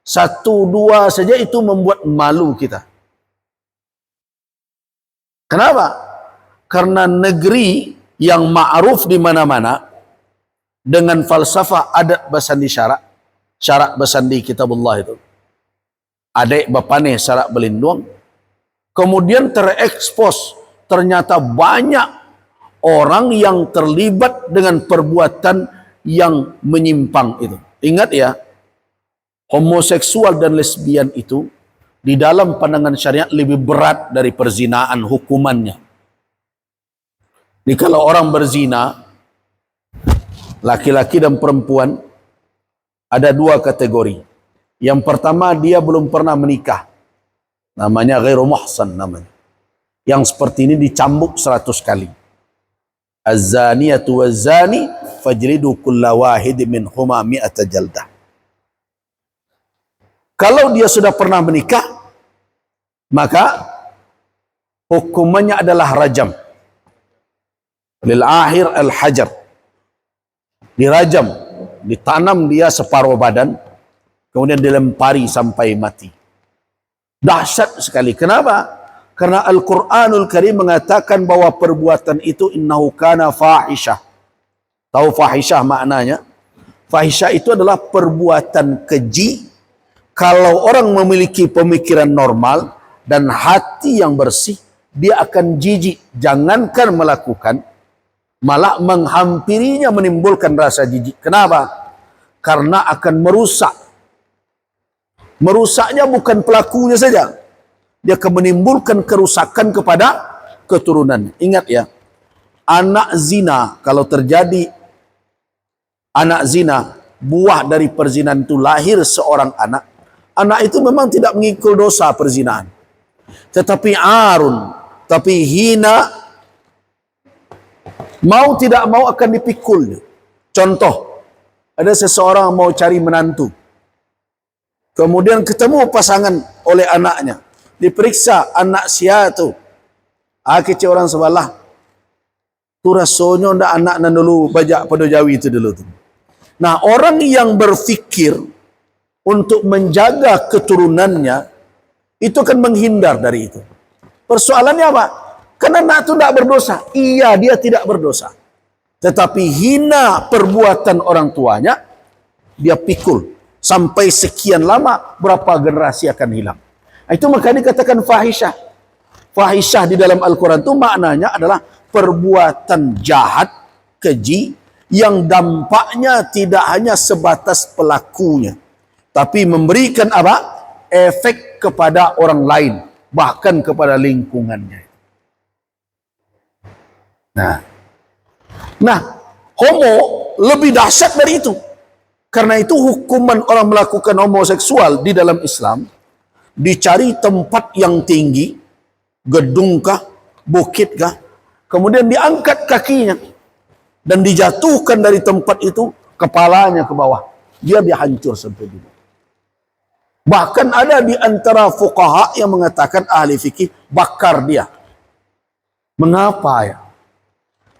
1, 2 saja itu membuat malu kita. Kenapa? Karena negeri yang ma'ruf di mana-mana dengan falsafah adat basandi syarak basandi kitabullah itu. Adik bapane syarak belindung. Kemudian terekspos ternyata banyak orang yang terlibat dengan perbuatan yang menyimpang itu. Ingat ya, homoseksual dan lesbian itu di dalam pandangan syariat lebih berat dari perzinaan hukumannya. Jadi kalau orang berzina, laki-laki dan perempuan, ada 2 kategori. Yang pertama, dia belum pernah menikah. Namanya ghairu muhsan namanya. Yang seperti ini dicambuk 100 kali. Az-zaniyatu waz-zani fajlidu kulla wahid minhuma mi'ata jaldah. Kalau dia sudah pernah menikah, maka hukumannya adalah rajam. Lil akhir al-hajar. Dirajam, ditanam dia separuh badan, kemudian dilempari sampai mati. Dahsyat sekali. Kenapa? Karena Al-Quranul Karim mengatakan bahwa perbuatan itu innahu kana fahisyah. Tahu fahisyah maknanya? Fahisyah itu adalah perbuatan keji. Kalau orang memiliki pemikiran normal dan hati yang bersih, dia akan jijik. Jangankan melakukan, malah menghampirinya menimbulkan rasa jijik. Kenapa? Karena akan merusak. Merusaknya bukan pelakunya saja. Dia akan menimbulkan kerusakan kepada keturunan. Ingat ya, anak zina, kalau terjadi anak zina, buah dari perzinahan itu lahir seorang anak. Anak itu memang tidak mengikul dosa perzinahan. Tetapi arun, tapi hina, mau tidak mau akan dipikulnya. Contoh, ada seseorang mau cari menantu. Kemudian ketemu pasangan oleh anaknya. Diperiksa anak sia tu. Kecil orang sebelah. Tu rasanya ndak anak nan dulu bajak pada Jawi itu dulu tu. Nah, orang yang berfikir untuk menjaga keturunannya itu akan menghindar dari itu. Persoalannya apa? Karena anak itu tidak berdosa. Iya, dia tidak berdosa. Tetapi hina perbuatan orang tuanya, dia pikul. Sampai sekian lama, berapa generasi akan hilang. Itu maka dikatakan fahisyah. Fahisyah di dalam Al-Quran itu maknanya adalah perbuatan jahat, keji, yang dampaknya tidak hanya sebatas pelakunya, tapi memberikan apa? Efek kepada orang lain, bahkan kepada lingkungannya. Nah, homo lebih dahsyat dari itu. Karena itu hukuman orang melakukan homoseksual di dalam Islam, dicari tempat yang tinggi, gedungkah, bukitkah, kemudian diangkat kakinya, dan dijatuhkan dari tempat itu, kepalanya ke bawah. Dia dihancur sampai dulu. Bahkan ada di antara fuqaha yang mengatakan, ahli fikih, bakar dia. Mengapa ya?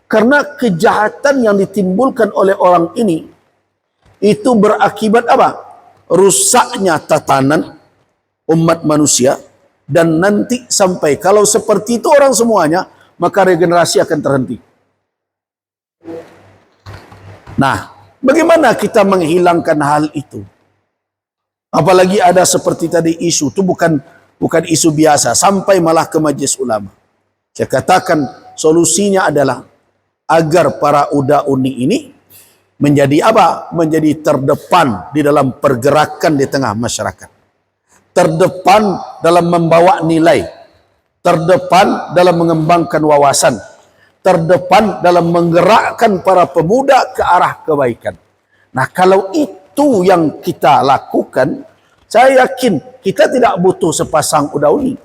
Karena kejahatan yang ditimbulkan oleh orang ini, itu berakibat apa? Rusaknya tatanan umat manusia, dan nanti sampai kalau seperti itu orang semuanya, maka regenerasi akan terhenti. Nah, bagaimana kita menghilangkan hal itu? Apalagi ada seperti tadi isu, itu bukan isu biasa, sampai malah ke Majelis Ulama. Saya katakan solusinya adalah agar para uda-uni ini menjadi apa? Menjadi terdepan di dalam pergerakan di tengah masyarakat. Terdepan dalam membawa nilai. Terdepan dalam mengembangkan wawasan. Terdepan dalam menggerakkan para pemuda ke arah kebaikan. Nah, kalau itu yang kita lakukan, saya yakin kita tidak butuh sepasang uda-uni.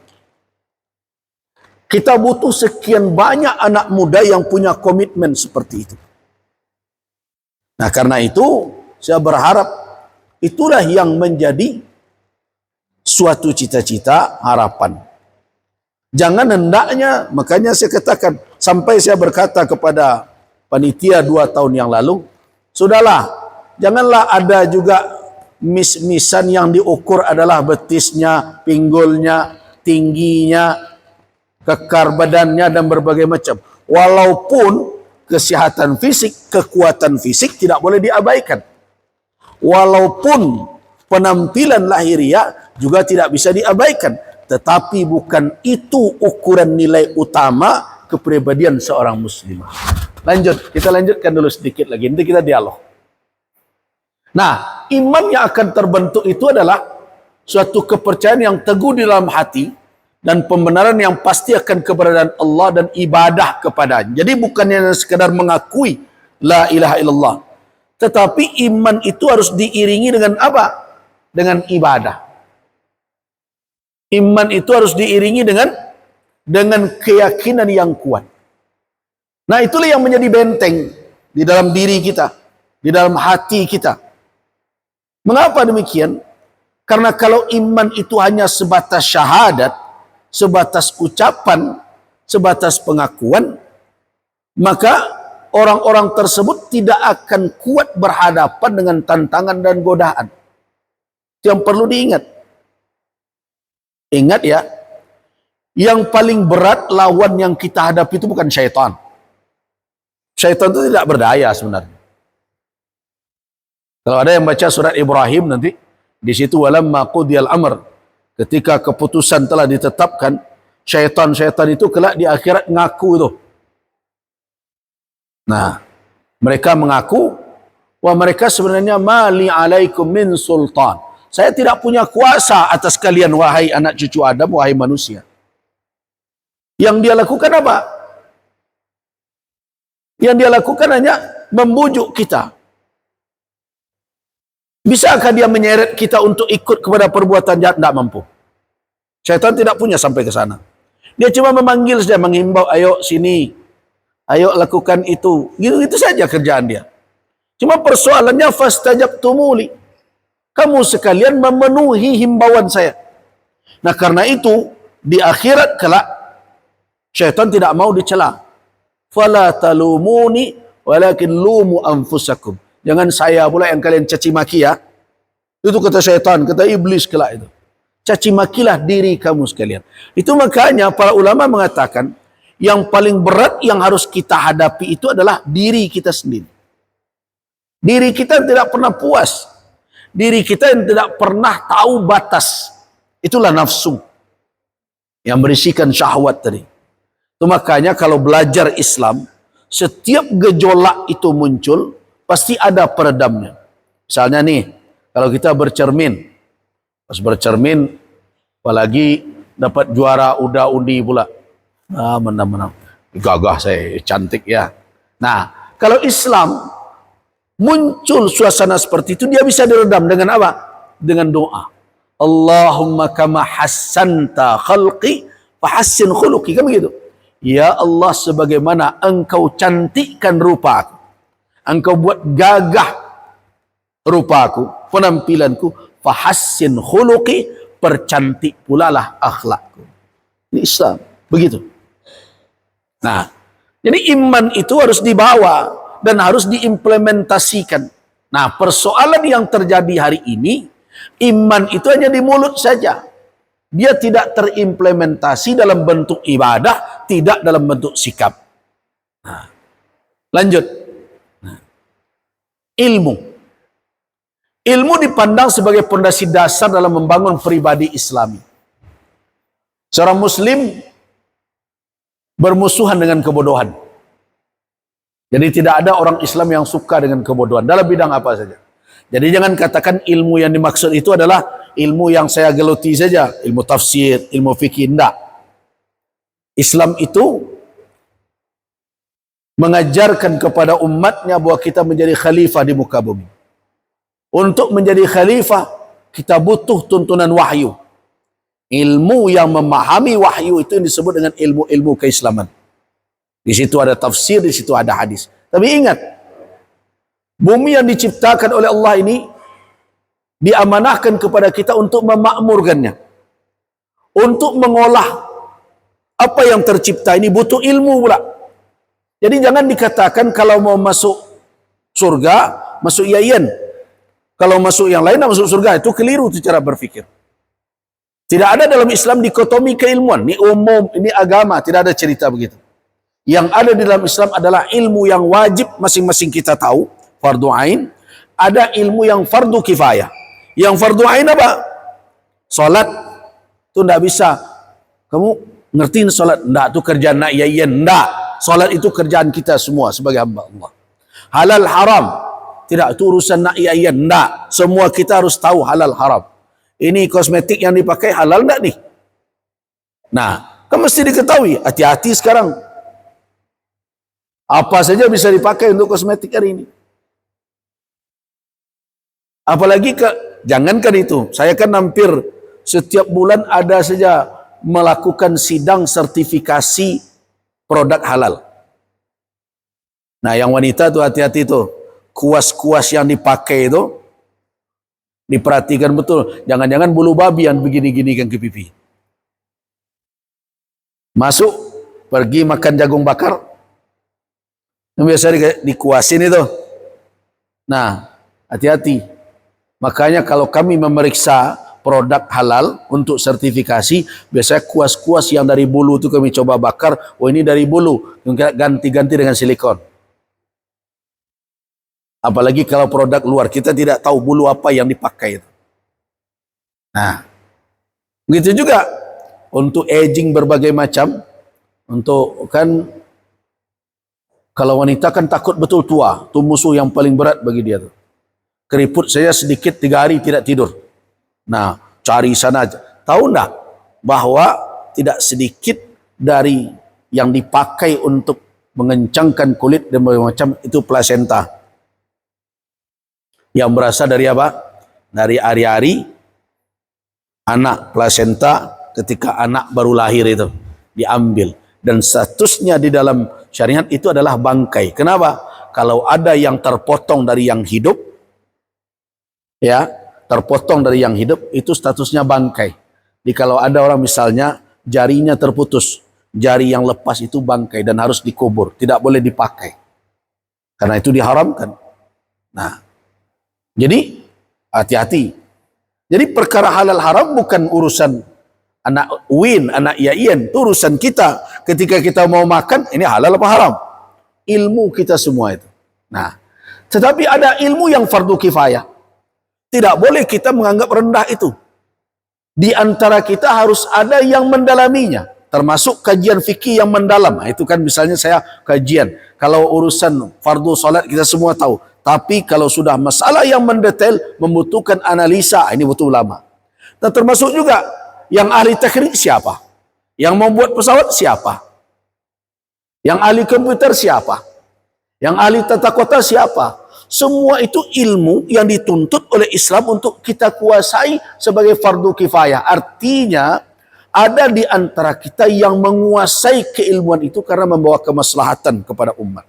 Kita butuh sekian banyak anak muda yang punya komitmen seperti itu. Nah, karena itu saya berharap itulah yang menjadi suatu cita-cita harapan. Jangan hendaknya, makanya saya katakan, sampai saya berkata kepada panitia 2 tahun yang lalu, sudahlah, janganlah ada juga mis-misan yang diukur adalah betisnya, pinggulnya, tingginya, kekar badannya, dan berbagai macam. Walaupun kesehatan fisik, kekuatan fisik tidak boleh diabaikan. Walaupun penampilan lahiriah juga tidak bisa diabaikan. Tetapi bukan itu ukuran nilai utama kepribadian seorang muslimah. Lanjut, kita lanjutkan dulu sedikit lagi, nanti kita dialog. Nah, iman yang akan terbentuk itu adalah suatu kepercayaan yang teguh di dalam hati dan pembenaran yang pasti akan keberadaan Allah dan ibadah kepadanya. Jadi bukannya sekadar mengakui la ilaha illallah, tetapi iman itu harus diiringi dengan apa? Dengan ibadah. Iman itu harus diiringi dengan keyakinan yang kuat. Nah, itulah yang menjadi benteng di dalam diri kita, di dalam hati kita. Mengapa demikian? Karena kalau iman itu hanya sebatas syahadat, sebatas ucapan, sebatas pengakuan, maka orang-orang tersebut tidak akan kuat berhadapan dengan tantangan dan godaan. Itu yang perlu diingat. Ingat ya, yang paling berat lawan yang kita hadapi itu bukan syaitan. Syaitan itu tidak berdaya sebenarnya. Kalau ada yang baca surat Ibrahim nanti, di situ walamma qudiyal amr, ketika keputusan telah ditetapkan, syaitan-syaitan itu kelak di akhirat ngaku itu. Nah, mereka mengaku, wah mereka sebenarnya mali alaikum min sultan. Saya tidak punya kuasa atas kalian, wahai anak cucu Adam, wahai manusia. Yang dia lakukan apa? Yang dia lakukan hanya membujuk kita. Bisakah dia menyeret kita untuk ikut kepada perbuatan jahat? Tidak mampu. Syaitan tidak punya sampai ke sana. Dia cuma memanggil saja, menghimbau, ayo sini, ayo lakukan itu. Gitu saja kerjaan dia. Cuma persoalannya fastajabtumuli. Kamu sekalian memenuhi himbauan saya. Nah, karena itu di akhirat kelak syaitan tidak mau dicela. Fala talumuni walakin lumu anfusakum. Jangan saya pula yang kalian caci maki ya. Itu kata syaitan, kata iblis kelak itu. Caci makilah diri kamu sekalian. Itu makanya para ulama mengatakan yang paling berat yang harus kita hadapi itu adalah diri kita sendiri. Diri kita yang tidak pernah puas. Diri kita yang tidak pernah tahu batas. Itulah nafsu yang berisikan syahwat tadi. Itu makanya kalau belajar Islam, setiap gejolak itu muncul, pasti ada peredamnya. Misalnya nih, kalau kita bercermin, pas bercermin, apalagi dapat juara uda-undi pula. Menang-menang. Gagah saya, cantik ya. Nah, kalau Islam muncul suasana seperti itu, dia bisa diredam dengan apa? Dengan doa. Allahumma kama hassanta khalqi fahassin khuluqi. Kan begitu? Ya Allah, sebagaimana engkau cantikkan rupaku, engkau buat gagah rupaku, penampilanku, fahassin khuluqi, percantik pula lah akhlakku. Ini Islam. Begitu. Nah, jadi iman itu harus dibawa dan harus diimplementasikan. Nah, persoalan yang terjadi hari ini, iman itu hanya di mulut saja. Dia tidak terimplementasi dalam bentuk ibadah, tidak dalam bentuk sikap. Nah, lanjut. Nah, ilmu. Ilmu dipandang sebagai pondasi dasar dalam membangun pribadi Islami. Seorang Muslim bermusuhan dengan kebodohan. Jadi tidak ada orang Islam yang suka dengan kebodohan dalam bidang apa saja. Jadi jangan katakan ilmu yang dimaksud itu adalah ilmu yang saya geluti saja, ilmu tafsir, ilmu fikih. Tidak. Islam itu mengajarkan kepada umatnya bahwa kita menjadi khalifah di muka bumi. Untuk menjadi khalifah, kita butuh tuntunan wahyu. Ilmu yang memahami wahyu itu yang disebut dengan ilmu-ilmu keislaman. Di situ ada tafsir, di situ ada hadis. Tapi ingat, bumi yang diciptakan oleh Allah ini diamanahkan kepada kita untuk memakmurkannya. Untuk mengolah apa yang tercipta ini butuh ilmu pula. Jadi jangan dikatakan kalau mau masuk surga, masuk yayan. Kalau masuk yang lain, masuk surga. Itu keliru itu cara berfikir. Tidak ada dalam Islam dikotomi keilmuan. Ini umum, ini agama. Tidak ada cerita begitu. Yang ada di dalam Islam adalah ilmu yang wajib masing-masing kita tahu, fardu ain. Ada ilmu yang fardu kifayah. Yang fardu ain apa? Salat itu tidak bisa. Kamu ngertiin salat? Tidak, itu kerjaan nak yayan. Tidak. Salat itu kerjaan kita semua sebagai hamba Allah. Halal haram. Tidak, itu urusan nak yayan. Tidak. Semua kita harus tahu halal haram. Ini kosmetik yang dipakai halal tidak nih? Nah, kan mesti diketahui. Hati-hati sekarang. Apa saja bisa dipakai untuk kosmetik hari ini. Apalagi jangankan itu. Saya kan hampir setiap bulan ada saja melakukan sidang sertifikasi produk halal. Nah, yang wanita tuh hati-hati tuh. Kuas-kuas yang dipakai itu diperhatikan betul. Jangan-jangan bulu babi yang begini-gini kan ke pipi. Masuk, pergi makan jagung bakar. Yang biasa dikuasin itu. Nah, hati-hati. Makanya kalau kami memeriksa produk halal untuk sertifikasi, biasanya kuas-kuas yang dari bulu itu kami coba bakar. Oh, ini dari bulu, ganti-ganti dengan silikon. Apalagi kalau produk luar, kita tidak tahu bulu apa yang dipakai itu. Nah, begitu juga untuk aging berbagai macam. Untuk kan kalau wanita kan takut betul tua, itu musuh yang paling berat bagi dia tuh. Keriput saya sedikit 3 hari tidak tidur. Nah, cari sana aja. Tahu enggak bahwa tidak sedikit dari yang dipakai untuk mengencangkan kulit dan macam itu plasenta. Yang berasal dari apa? Dari ari-ari anak plasenta ketika anak baru lahir itu diambil. Dan statusnya di dalam syariat itu adalah bangkai. Kenapa? Kalau ada yang terpotong dari yang hidup, ya, terpotong dari yang hidup, itu statusnya bangkai. Jadi kalau ada orang misalnya jarinya terputus, jari yang lepas itu bangkai dan harus dikubur, tidak boleh dipakai. Karena itu diharamkan. Nah, jadi hati-hati. Jadi perkara halal haram bukan urusan anak win, anak yayan, itu urusan kita. Ketika kita mau makan, ini halal apa haram? Ilmu kita semua itu. Nah, tetapi ada ilmu yang fardu kifayah. Tidak boleh kita menganggap rendah itu. Di antara kita harus ada yang mendalaminya. Termasuk kajian fikih yang mendalam. Nah, itu kan misalnya saya kajian. Kalau urusan fardu salat kita semua tahu. Tapi kalau sudah masalah yang mendetail, membutuhkan analisa, ini butuh ulama. Dan termasuk juga yang ahli teknik siapa? Yang membuat pesawat siapa? Yang ahli komputer siapa? Yang ahli tata kota siapa? Semua itu ilmu yang dituntut oleh Islam untuk kita kuasai sebagai fardu kifayah. Artinya ada di antara kita yang menguasai keilmuan itu karena membawa kemaslahatan kepada umat.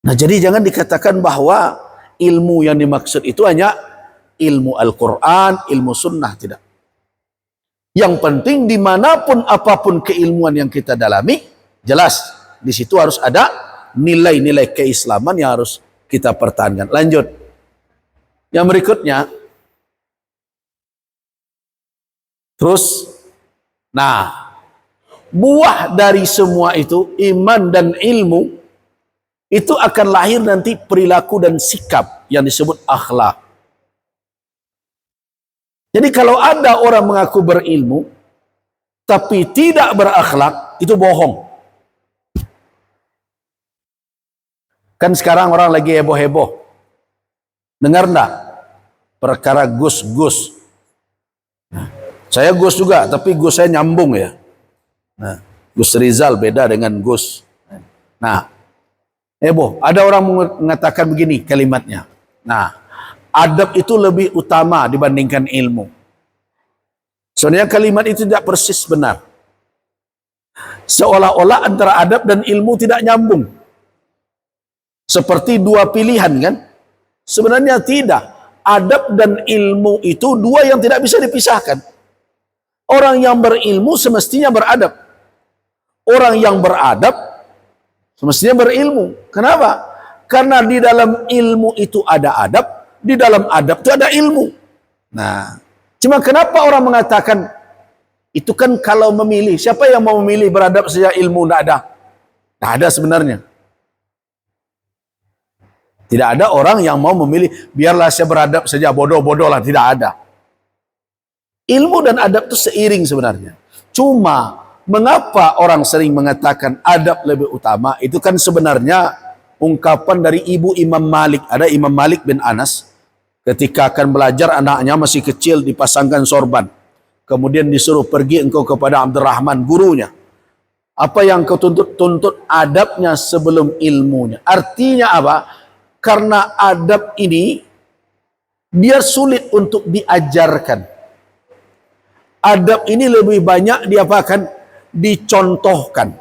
Nah, jadi jangan dikatakan bahwa ilmu yang dimaksud itu hanya ilmu Al-Quran, ilmu sunnah, tidak. Yang penting dimanapun apapun keilmuan yang kita dalami, jelas di situ harus ada nilai-nilai keislaman yang harus kita pertahankan. Lanjut. Yang berikutnya, terus, nah, buah dari semua itu, iman dan ilmu, itu akan lahir nanti perilaku dan sikap yang disebut akhlak. Jadi kalau ada orang mengaku berilmu, tapi tidak berakhlak, itu bohong. Kan sekarang orang lagi heboh-heboh. Dengar enggak? Perkara Gus-Gus. Saya Gus juga, tapi Gus saya nyambung ya. Nah, Gus Rizal beda dengan Gus. Nah, heboh. Ada orang mengatakan begini kalimatnya. Nah, adab itu lebih utama dibandingkan ilmu. Sebenarnya kalimat itu tidak persis benar. Seolah-olah antara adab dan ilmu tidak nyambung. Seperti dua pilihan kan? Sebenarnya tidak. Adab dan ilmu itu dua yang tidak bisa dipisahkan. Orang yang berilmu semestinya beradab. Orang yang beradab semestinya berilmu. Kenapa? Karena di dalam ilmu itu ada adab, di dalam adab itu ada ilmu. Nah, cuma kenapa orang mengatakan itu kan kalau memilih, siapa yang mau memilih beradab saja ilmu tidak ada? Tidak ada sebenarnya. Tidak ada orang yang mau memilih biarlah saya beradab saja, bodoh-bodoh lah, tidak ada. Ilmu dan adab itu seiring sebenarnya. Cuma mengapa orang sering mengatakan adab lebih utama? Itu kan sebenarnya ungkapan dari ibu Imam Malik. Ada Imam Malik bin Anas ketika akan belajar, anaknya masih kecil, dipasangkan sorban. Kemudian disuruh pergi engkau kepada Abdurrahman, gurunya. Apa yang kau tuntut? Tuntut adabnya sebelum ilmunya. Artinya apa? Karena adab ini dia sulit untuk diajarkan. Adab ini lebih banyak diapakan? Dicontohkan.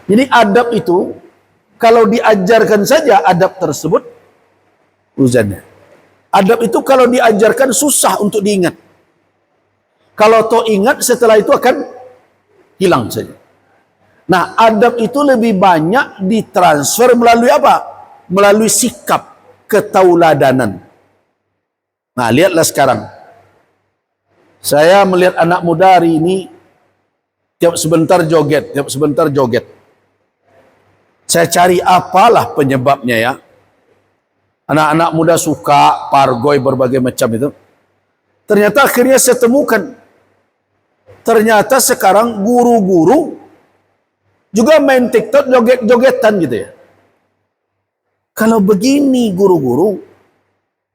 Jadi adab itu kalau diajarkan saja adab tersebut uzannya. Adab itu kalau diajarkan susah untuk diingat. Kalau toh ingat setelah itu akan hilang saja. Nah, adab itu lebih banyak ditransfer melalui apa? Melalui sikap ketauladanan. Nah, lihatlah sekarang. Saya melihat anak muda hari ini tiap sebentar joget, tiap sebentar joget. Saya cari apalah penyebabnya ya. Anak-anak muda suka pargoi berbagai macam itu. Ternyata akhirnya saya temukan. Ternyata sekarang guru-guru juga main TikTok joget-jogetan gitu ya. Kalau begini guru-guru,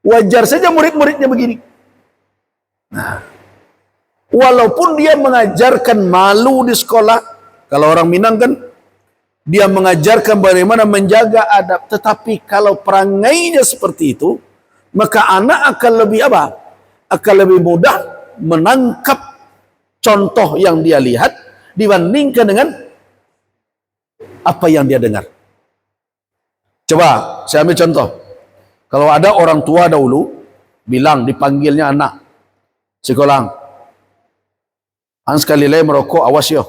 wajar saja murid-muridnya begini. Nah, walaupun dia mengajarkan malu di sekolah, kalau orang Minang kan, dia mengajarkan bagaimana menjaga adab, tetapi kalau perangainya seperti itu, maka anak akan lebih apa? Akan lebih mudah menangkap contoh yang dia lihat dibandingkan dengan apa yang dia dengar. Coba saya ambil contoh. Kalau ada orang tua dahulu bilang, dipanggilnya anak sekolah, sekali lagi merokok, awas yo.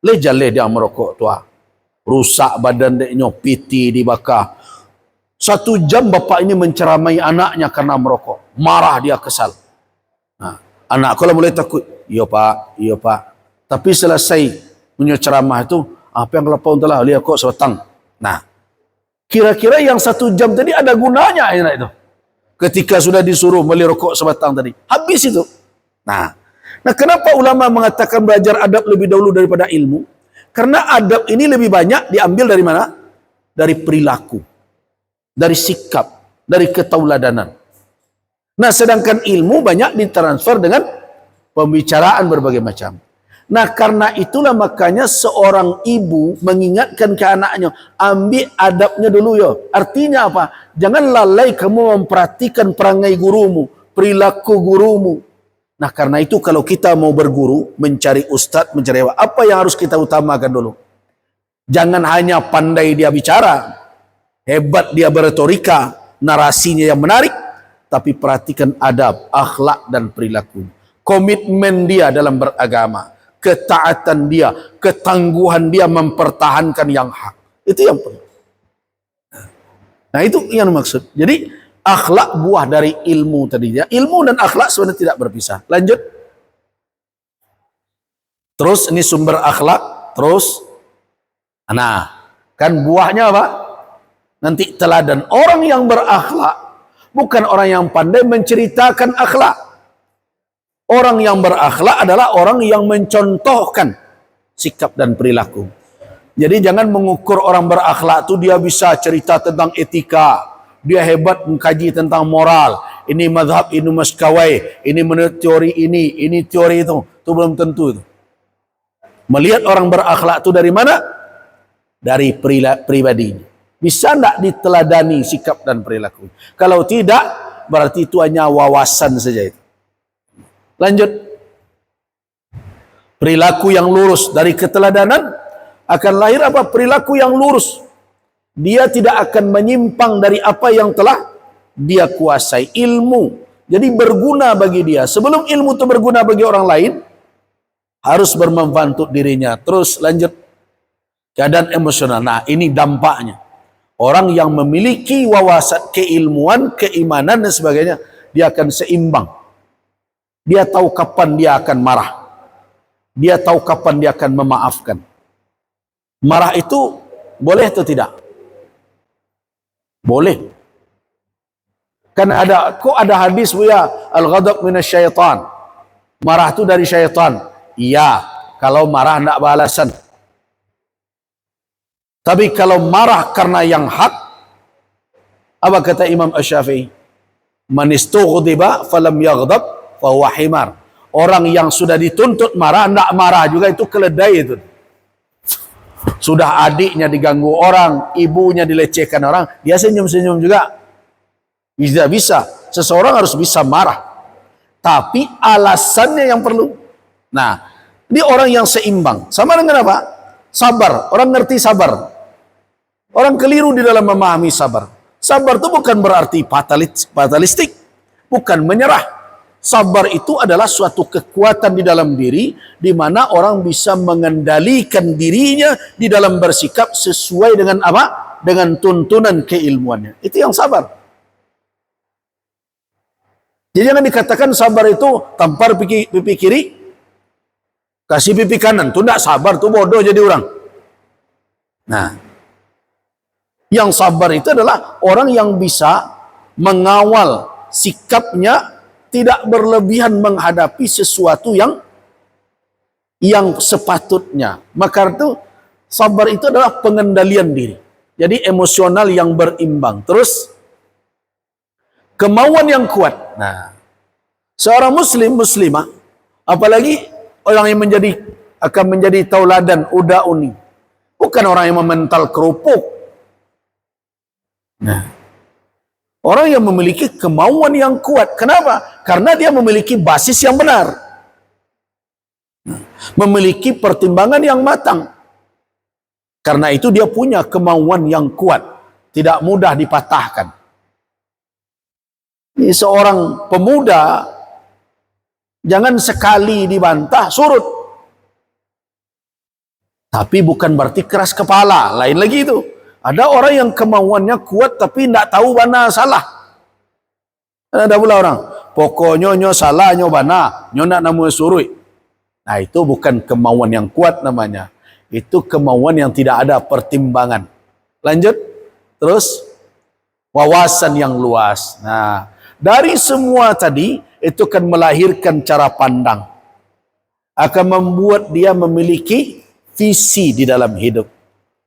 Lejale dia merokok tua. Rusak badan dia, piti dibakar. 1 jam bapak ini menceramai anaknya karena merokok. Marah dia, kesal. Nah, anak kalau mulai takut, iya pak, iya pak. Tapi selesai punya ceramah itu, apa yang kelapau telah lihat kok setang. Nah, kira-kira yang 1 jam tadi ada gunanya anak itu. Ketika sudah disuruh beli rokok sebatang tadi. Habis itu. Nah, kenapa ulama mengatakan belajar adab lebih dahulu daripada ilmu? Karena adab ini lebih banyak diambil dari mana? Dari perilaku. Dari sikap. Dari ketauladanan. Nah, sedangkan ilmu banyak ditransfer dengan pembicaraan berbagai macam. Nah, karena itulah makanya seorang ibu mengingatkan ke anaknya, ambil adabnya dulu ya. Artinya apa? Jangan lalai kamu memperhatikan perangai gurumu, perilaku gurumu. Nah, karena itu kalau kita mau berguru, mencari ustadz, mencari apa yang harus kita utamakan dulu? Jangan hanya pandai dia bicara, hebat dia beretorika, narasinya yang menarik, tapi perhatikan adab, akhlak dan perilaku. Komitmen dia dalam beragama. Ketaatan dia, ketangguhan dia mempertahankan yang hak. Itu yang penting. Nah, itu yang maksud. Jadi, akhlak buah dari ilmu tadinya. Ilmu dan akhlak sebenarnya tidak berpisah. Lanjut. Terus ini sumber akhlak. Terus, nah, kan buahnya apa? Nanti teladan. Orang yang berakhlak bukan orang yang pandai menceritakan akhlak. Orang yang berakhlak adalah orang yang mencontohkan sikap dan perilaku. Jadi jangan mengukur orang berakhlak itu dia bisa cerita tentang etika, dia hebat mengkaji tentang moral, ini mazhab, ini maskawai, ini menurut teori ini teori itu belum tentu itu. Melihat orang berakhlak itu dari mana? Dari pribadinya. Bisa tidak diteladani sikap dan perilaku? Kalau tidak, berarti itu hanya wawasan saja itu. Lanjut. Perilaku yang lurus dari keteladanan akan lahir apa? Perilaku yang lurus. Dia tidak akan menyimpang dari apa yang telah dia kuasai. Ilmu jadi berguna bagi dia. Sebelum ilmu itu berguna bagi orang lain, harus bermanfaat untuk dirinya. Terus lanjut. Keadaan emosional. Nah, ini dampaknya. Orang yang memiliki wawasan keilmuan, keimanan dan sebagainya, dia akan seimbang. Dia tahu kapan dia akan marah. Dia tahu kapan dia akan memaafkan. Marah itu boleh atau tidak? Boleh. Kan ada hadis ya, al-ghadab minasyaitan. Marah itu dari syaitan. Iya, kalau marah tidak balasan. Tapi kalau marah karena yang hak, apa kata Imam Asy-Syafi'i? Man istughdiba falam yaghdab fa huwa himar. Orang yang sudah dituntut marah, tidak marah juga itu keledai itu. Sudah adiknya diganggu orang, ibunya dilecehkan orang, dia senyum-senyum juga. Tidak bisa. Seseorang harus bisa marah. Tapi alasannya yang perlu. Nah, dia orang yang seimbang. Sama dengan apa? Sabar. Orang ngerti sabar. Orang keliru di dalam memahami sabar. Sabar itu bukan berarti fatalistik. Bukan menyerah. Sabar itu adalah suatu kekuatan di dalam diri, di mana orang bisa mengendalikan dirinya di dalam bersikap sesuai dengan apa? Dengan tuntunan keilmuannya. Itu yang sabar. Jadi jangan dikatakan sabar itu tampar pipi kiri, kasih pipi kanan. Itu tidak sabar, itu bodoh jadi orang. Nah, yang sabar itu adalah orang yang bisa mengawal sikapnya, tidak berlebihan menghadapi sesuatu yang sepatutnya. Maka itu sabar itu adalah pengendalian diri. Jadi emosional yang berimbang. Terus kemauan yang kuat. Nah, seorang muslimah, apalagi orang yang akan menjadi tauladan uni. Bukan orang yang memental kerupuk. Nah, orang yang memiliki kemauan yang kuat. Kenapa? Karena dia memiliki basis yang benar. Memiliki pertimbangan yang matang. Karena itu dia punya kemauan yang kuat. Tidak mudah dipatahkan. Ini seorang pemuda, jangan sekali dibantah, surut. Tapi bukan berarti keras kepala. Lain lagi itu. Ada orang yang kemauannya kuat tapi tidak tahu mana salah. Ada pula orang, pokoknya nyo salah nyo bana, nyo nak namu surui. Nah, itu bukan kemauan yang kuat namanya. Itu kemauan yang tidak ada pertimbangan. Lanjut. Terus wawasan yang luas. Nah, dari semua tadi itu akan melahirkan cara pandang. Akan membuat dia memiliki visi di dalam hidup.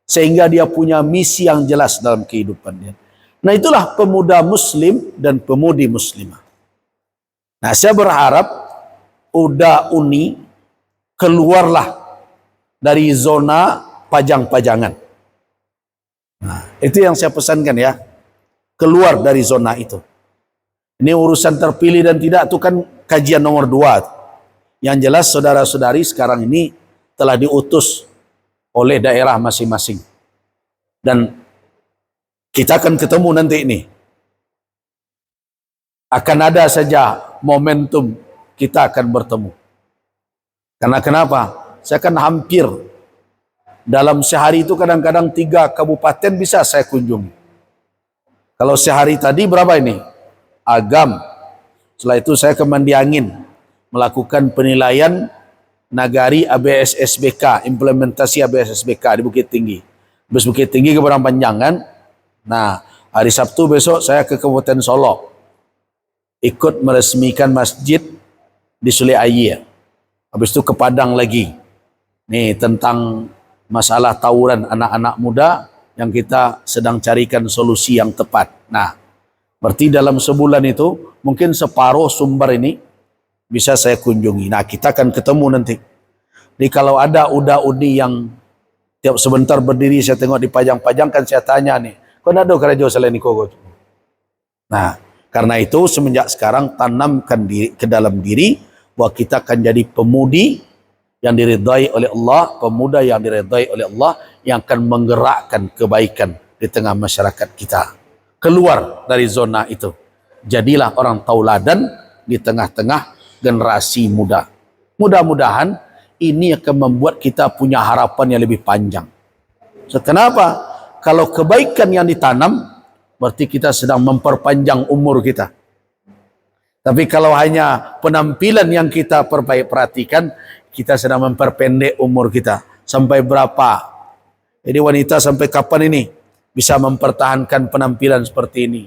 Sehingga dia punya misi yang jelas dalam kehidupannya. Nah, itulah pemuda muslim dan pemudi muslimah. Nah, saya berharap uni keluarlah dari zona pajang-pajangan. Nah, itu yang saya pesankan ya. Keluar dari zona itu. Ini urusan terpilih dan tidak itu kan kajian nomor 2. Yang jelas saudara-saudari sekarang ini telah diutus oleh daerah masing-masing. Dan kita akan ketemu nanti ini. Akan ada saja momentum kita akan bertemu. Karena kenapa? Saya kan hampir dalam sehari itu kadang-kadang 3 kabupaten bisa saya kunjungi. Kalau sehari tadi berapa ini? Agam. Setelah itu saya ke Mandiangin melakukan penilaian nagari ABS-SBK, implementasi ABS-SBK di Bukit Tinggi. Habis Bukit Tinggi ke Padang Panjang kan. Nah, hari Sabtu besok saya ke Kabupaten Solok. Ikut meresmikan masjid di Sule Air. Habis itu ke Padang lagi. Nih tentang masalah tawuran anak-anak muda yang kita sedang carikan solusi yang tepat. Nah, berarti dalam sebulan itu mungkin separuh sumber ini bisa saya kunjungi. Nah, kita akan ketemu nanti. Jadi kalau ada uda-udi yang tiap sebentar berdiri saya tengok dipajang-pajang kan saya tanya nih, kau ada kerja selain niko? Nah, karena itu semenjak sekarang tanamkan ke dalam diri bahwa kita akan jadi pemudi yang diridai oleh Allah, pemuda yang diridai oleh Allah, yang akan menggerakkan kebaikan di tengah masyarakat kita. Keluar dari zona itu. Jadilah orang tauladan di tengah-tengah generasi muda. Mudah-mudahan ini akan membuat kita punya harapan yang lebih panjang. So, kenapa? Kalau kebaikan yang ditanam, berarti kita sedang memperpanjang umur kita. Tapi kalau hanya penampilan yang kita perhatikan, kita sedang memperpendek umur kita. Sampai berapa? Jadi wanita sampai kapan ini bisa mempertahankan penampilan seperti ini?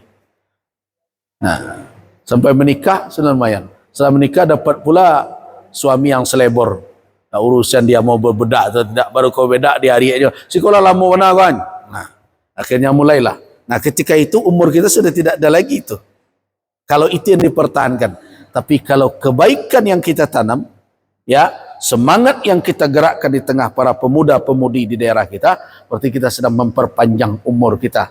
Nah, sampai menikah sudah lumayan. Setelah menikah dapat pula suami yang selebor. Nah, urusan dia mau berbedak atau tidak, baru kau bedak di hari aja. Sekolah lama mana kan? Nah, akhirnya mulailah. Nah, ketika itu umur kita sudah tidak ada lagi itu. Kalau itu yang dipertahankan. Tapi kalau kebaikan yang kita tanam, ya, semangat yang kita gerakkan di tengah para pemuda-pemudi di daerah kita, berarti kita sedang memperpanjang umur kita.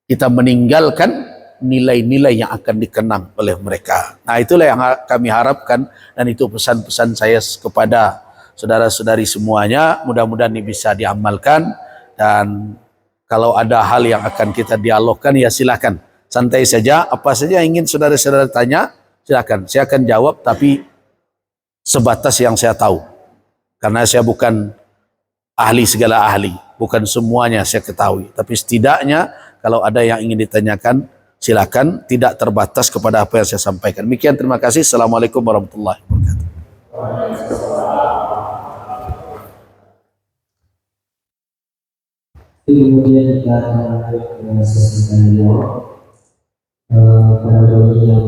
Kita meninggalkan nilai-nilai yang akan dikenang oleh mereka. Nah, itulah yang kami harapkan, dan itu pesan-pesan saya kepada saudara-saudari semuanya. Mudah-mudahan ini bisa diamalkan, dan kalau ada hal yang akan kita dialogkan, ya silakan. Santai saja, apa saja yang ingin saudara-saudara tanya, silakan. Saya akan jawab, tapi sebatas yang saya tahu. Karena saya bukan ahli segala ahli. Bukan semuanya saya ketahui. Tapi setidaknya, kalau ada yang ingin ditanyakan, silakan. Tidak terbatas kepada apa yang saya sampaikan. Demikian, terima kasih. Assalamualaikum warahmatullahi wabarakatuh. Kemudian kita akan lanjut ke sesi tanya jawab pada bagi yang